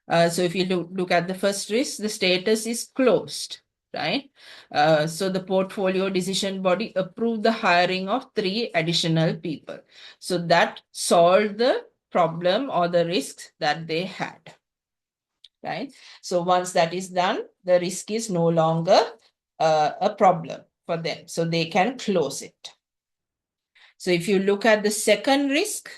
So if you look at the first risk, the status is closed, right? So the portfolio decision body approved the hiring of 3 additional people. So that solved the problem or the risks that they had, right? So once that is done, the risk is no longer a problem for them. So they can close it. So if you look at the second risk,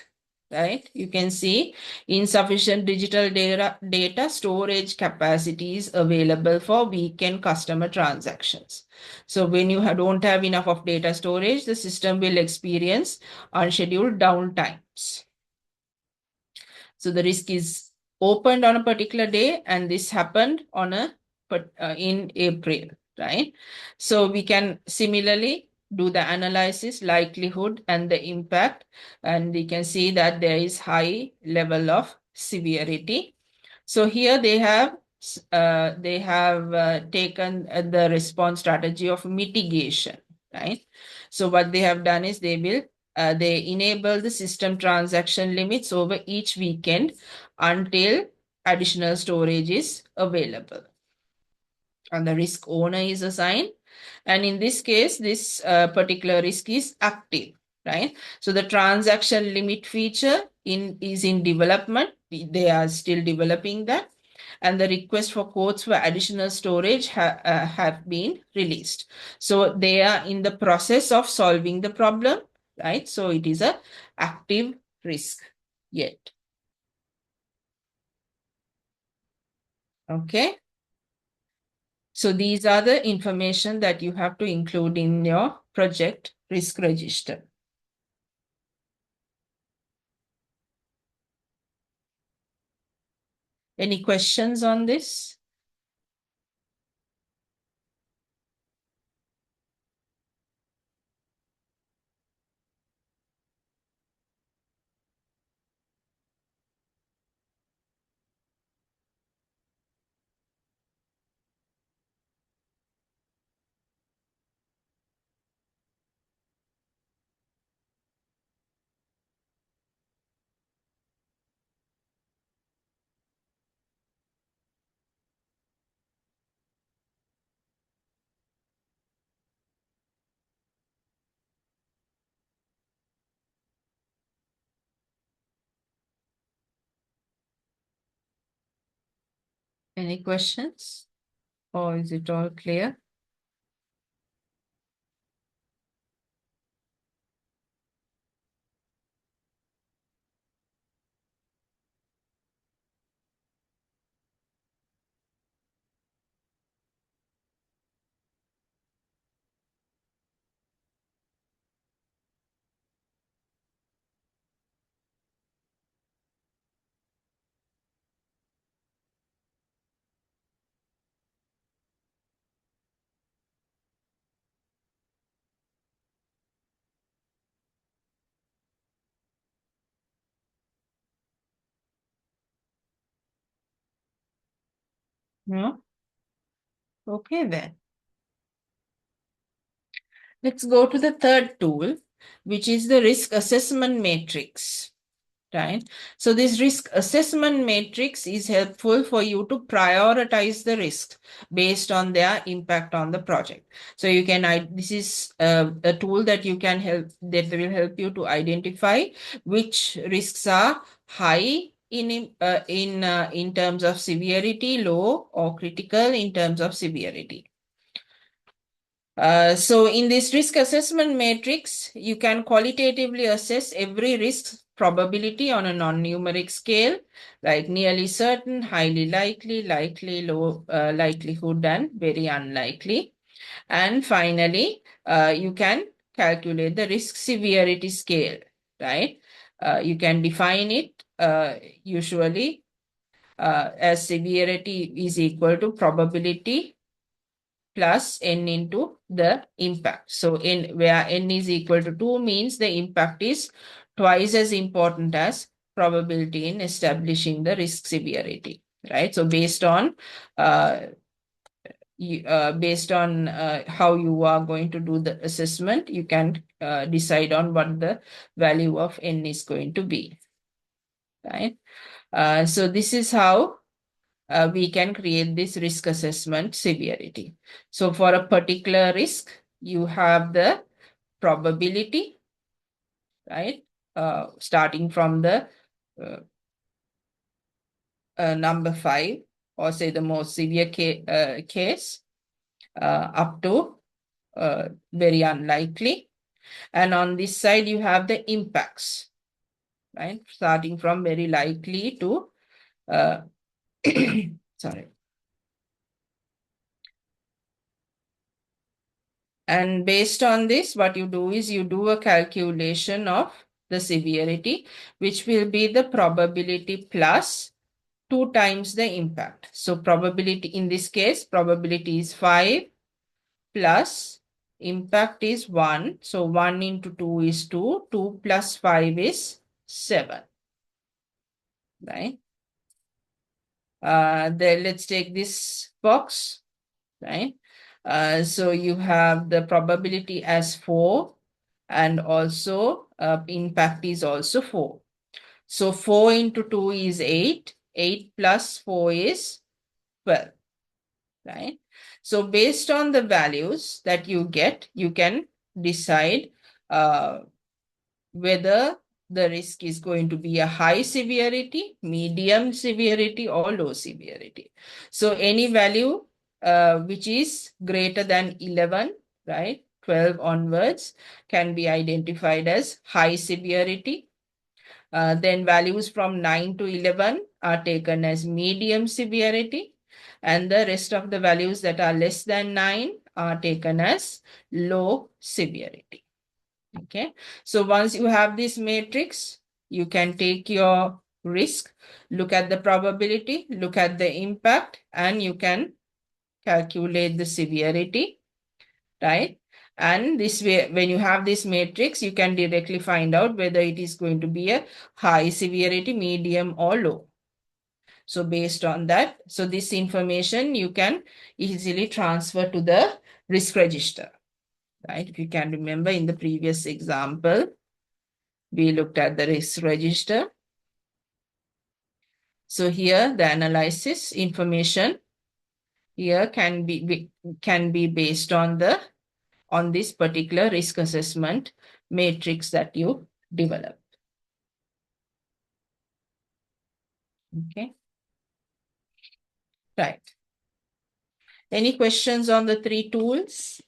right, you can see insufficient digital data storage capacity is available for weekend customer transactions. So when you don't have enough of data storage, the system will experience unscheduled downtimes. So the risk is opened on a particular day, and this happened on in April, right? So we can similarly do the analysis, likelihood, and the impact, and we can see that there is high level of severity. So here they have taken the response strategy of mitigation, right? So what they have done is they enable the system transaction limits over each weekend until additional storage is available. And the risk owner is assigned. And in this case, this particular risk is active, right? So the transaction limit feature is in development. They are still developing that. And the request for quotes for additional storage have been released. So they are in the process of solving the problem, right? So it is a active risk yet. Okay. So these are the information that you have to include in your project risk register. Any questions on this? Any questions? Or is it all clear? No? Okay then. Let's go to the third tool, which is the risk assessment matrix. Right. So this risk assessment matrix is helpful for you to prioritize the risks based on their impact on the project. So you can, this is a tool that you can help, that will help you to identify which risks are high in terms of severity, low or critical in terms of severity. So in this risk assessment matrix, you can qualitatively assess every risk probability on a non-numeric scale, like nearly certain, highly likely, likely, low likelihood, and very unlikely. And finally, you can calculate the risk severity scale, right? You can define it usually as severity is equal to probability plus n into the impact. So n, where n is equal to 2 means the impact is twice as important as probability in establishing the risk severity, right? So based on how you are going to do the assessment, you can decide on what the value of n is going to be, right? So this is how we can create this risk assessment severity. So for a particular risk, you have the probability, right? Starting from the uh, number 5, or say the most severe case, up to very unlikely. And on this side, you have the impacts, right? Starting from very likely to, sorry. And based on this, what you do is you do a calculation of the severity, which will be the probability plus 2 times the impact. So probability, in this case, probability is 5 plus impact is 1. So 1 into 2 is 2. 2 plus 5 is 7. Right? Then let's take this box. Right? So you have the probability as 4, and also impact is also 4. So 4 into 2 is 8. 8 plus 4 is 12, right? So based on the values that you get, you can decide whether the risk is going to be a high severity, medium severity, or low severity. So any value which is greater than 11, right, 12 onwards, can be identified as high severity. Then values from 9 to 11 are taken as medium severity, and the rest of the values that are less than 9 are taken as low severity. Okay, so once you have this matrix, you can take your risk, look at the probability, look at the impact, and you can calculate the severity, right? And this way, when you have this matrix, you can directly find out whether it is going to be a high severity, medium, or low. So based on that, so this information you can easily transfer to the risk register, right? If you can remember, in the previous example, we looked at the risk register. So here the analysis information here can be based on this particular risk assessment matrix that you develop. Okay. Right. Any questions on the 3 tools?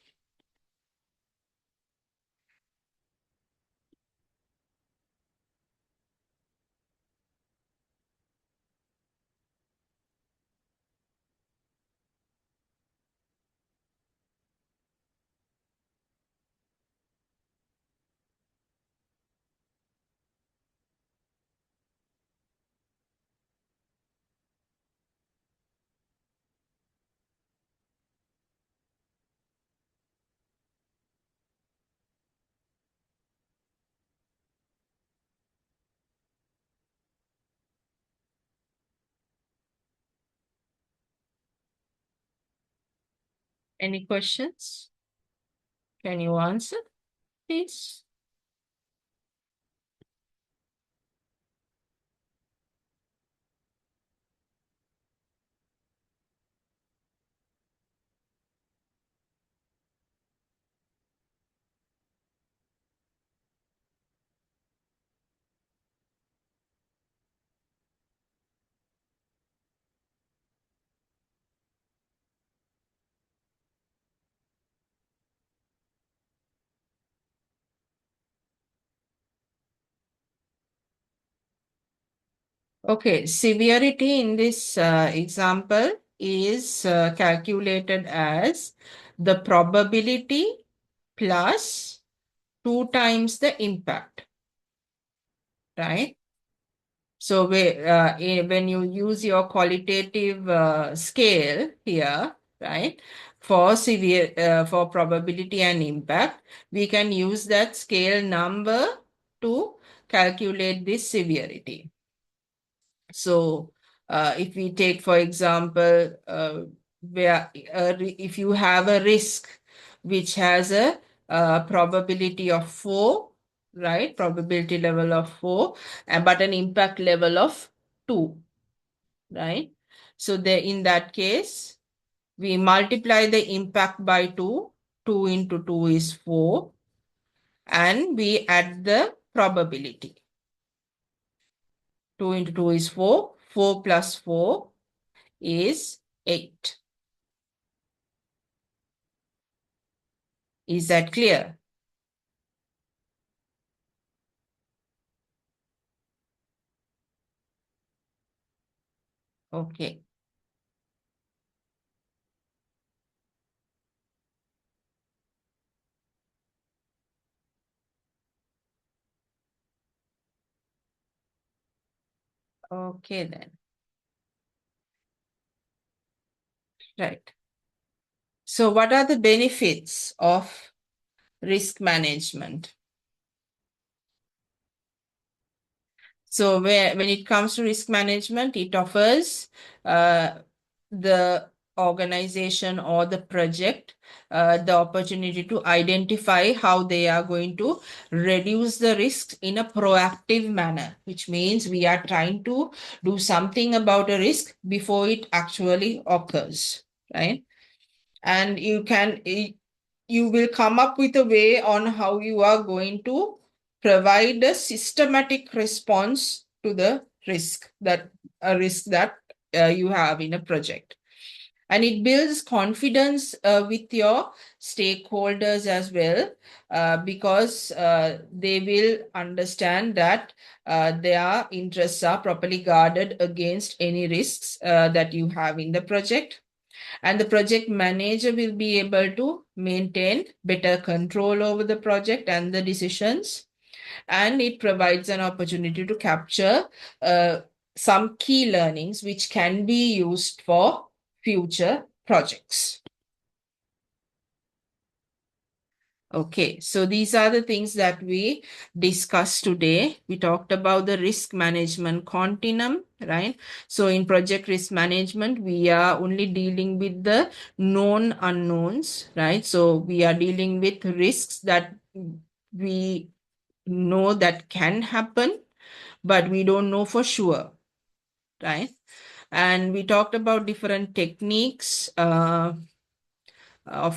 Any questions? Can you answer, please? Okay, severity in this example is calculated as the probability plus 2 times the impact, right? So when you use your qualitative scale here, right, for probability and impact, we can use that scale number to calculate this severity. So if we take, for example, if you have a risk which has a probability of 4, right? Probability level of 4, but an impact level of 2, right? So in that case, we multiply the impact by 2. 2 into 2 is 4. And we add the probability. 2 into 2 is 4. 4 plus 4 is 8. Is that clear? Okay. Okay then. Right. So what are the benefits of risk management? So when it comes to risk management, it offers the organization or the project the opportunity to identify how they are going to reduce the risks in a proactive manner, which means we are trying to do something about a risk before it actually occurs, right? And you will come up with a way on how you are going to provide a systematic response to the risk that you have in a project. And it builds confidence with your stakeholders as well, because they will understand that their interests are properly guarded against any risks that you have in the project. And the project manager will be able to maintain better control over the project and the decisions. And it provides an opportunity to capture some key learnings which can be used for future projects. Okay, so these are the things that we discussed today. We talked about the risk management continuum, right? So in project risk management, we are only dealing with the known unknowns, right? So we are dealing with risks that we know that can happen, but we don't know for sure, right? And we talked about different techniques of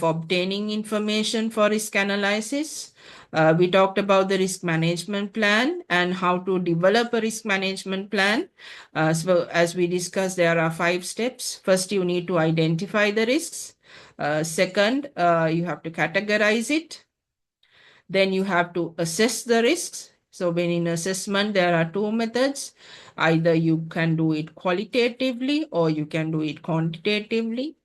obtaining information for risk analysis. We talked about the risk management plan and how to develop a risk management plan. So as we discussed, there are 5 steps. First, you need to identify the risks. Second, you have to categorize it. Then you have to assess the risks. So when in assessment, there are 2 methods. Either you can do it qualitatively or you can do it quantitatively.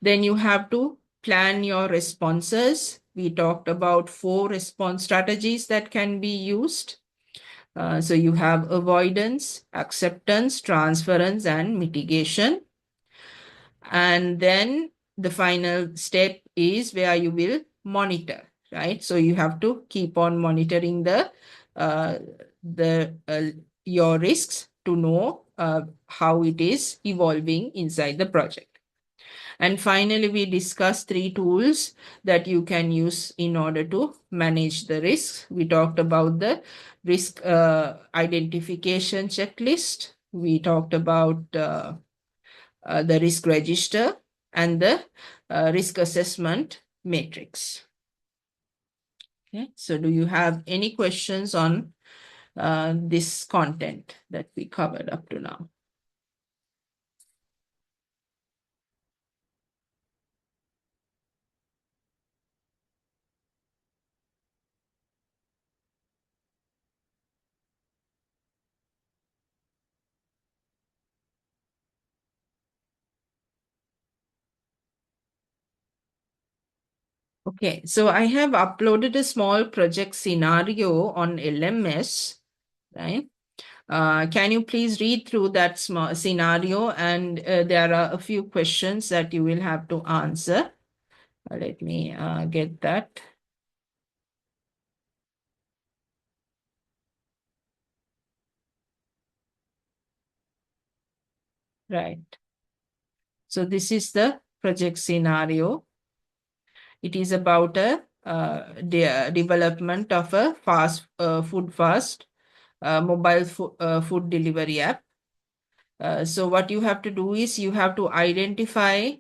Then you have to plan your responses. We talked about 4 response strategies that can be used. So you have avoidance, acceptance, transference, and mitigation. And then the final step is where you will monitor, right? So you have to keep on monitoring uh, your risks to know how it is evolving inside the project. And finally, we discussed 3 tools that you can use in order to manage the risks. We talked about the risk identification checklist. We talked about the risk register and the risk assessment matrix. Okay, so do you have any questions on this content that we covered up to now? Okay, so I have uploaded a small project scenario on LMS, right? Can you please read through that small scenario, and there are a few questions that you will have to answer. Let me get that. Right. So this is the project scenario. It is about a development of a fast mobile food delivery app. So what you have to do is you have to identify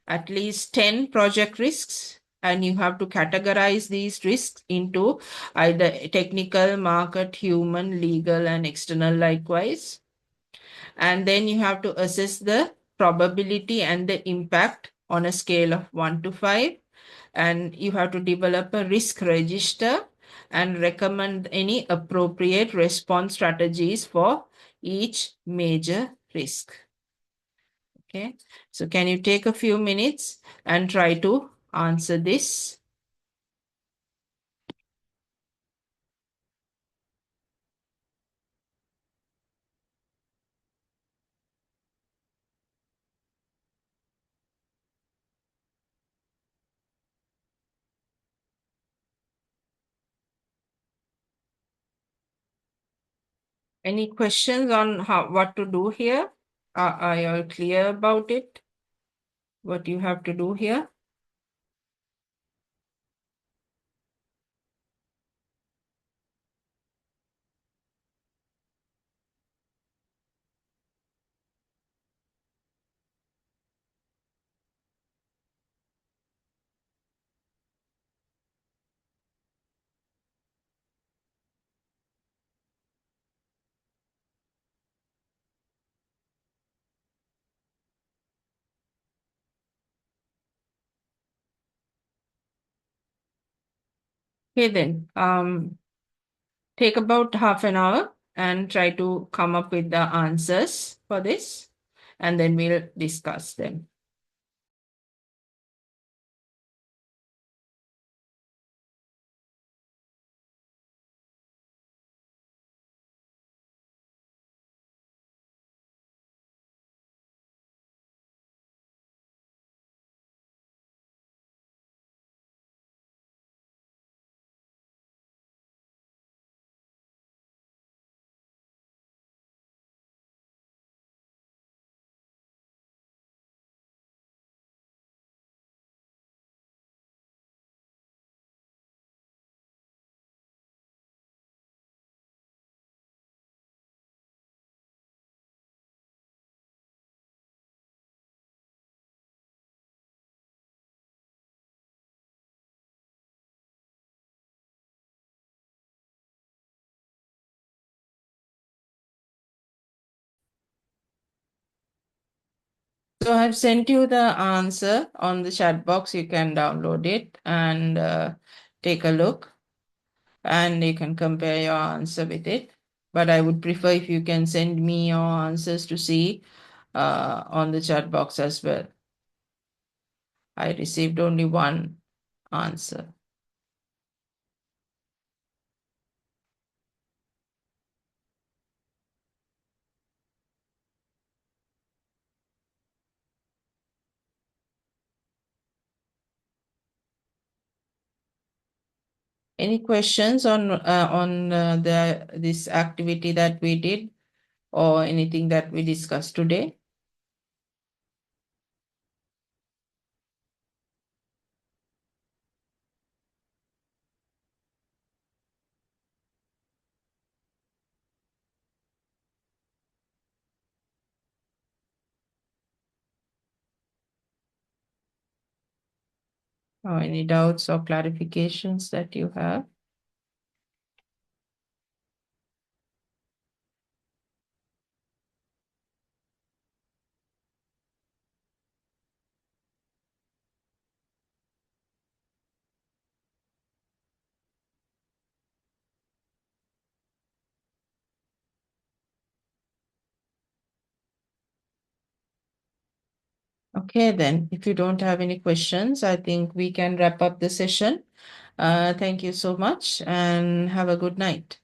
at least 10 project risks, and you have to categorize these risks into either technical, market, human, legal, and external likewise. And then you have to assess the probability and the impact on a scale of 1 to 5. And you have to develop a risk register and recommend any appropriate response strategies for each major risk. Okay, so can you take a few minutes and try to answer this? Any questions on what to do here? Are you all clear about it? What you have to do here? Okay, then take about half an hour and try to come up with the answers for this, and then we'll discuss them. So I've sent you the answer on the chat box. You can download it and take a look, and you can compare your answer with it. But I would prefer if you can send me your answers to see on the chat box as well. I received only one answer. Any questions on this activity that we did, or anything that we discussed today? or any doubts or clarifications that you have? Okay, then, if you don't have any questions, I think we can wrap up the session. Thank you so much and have a good night.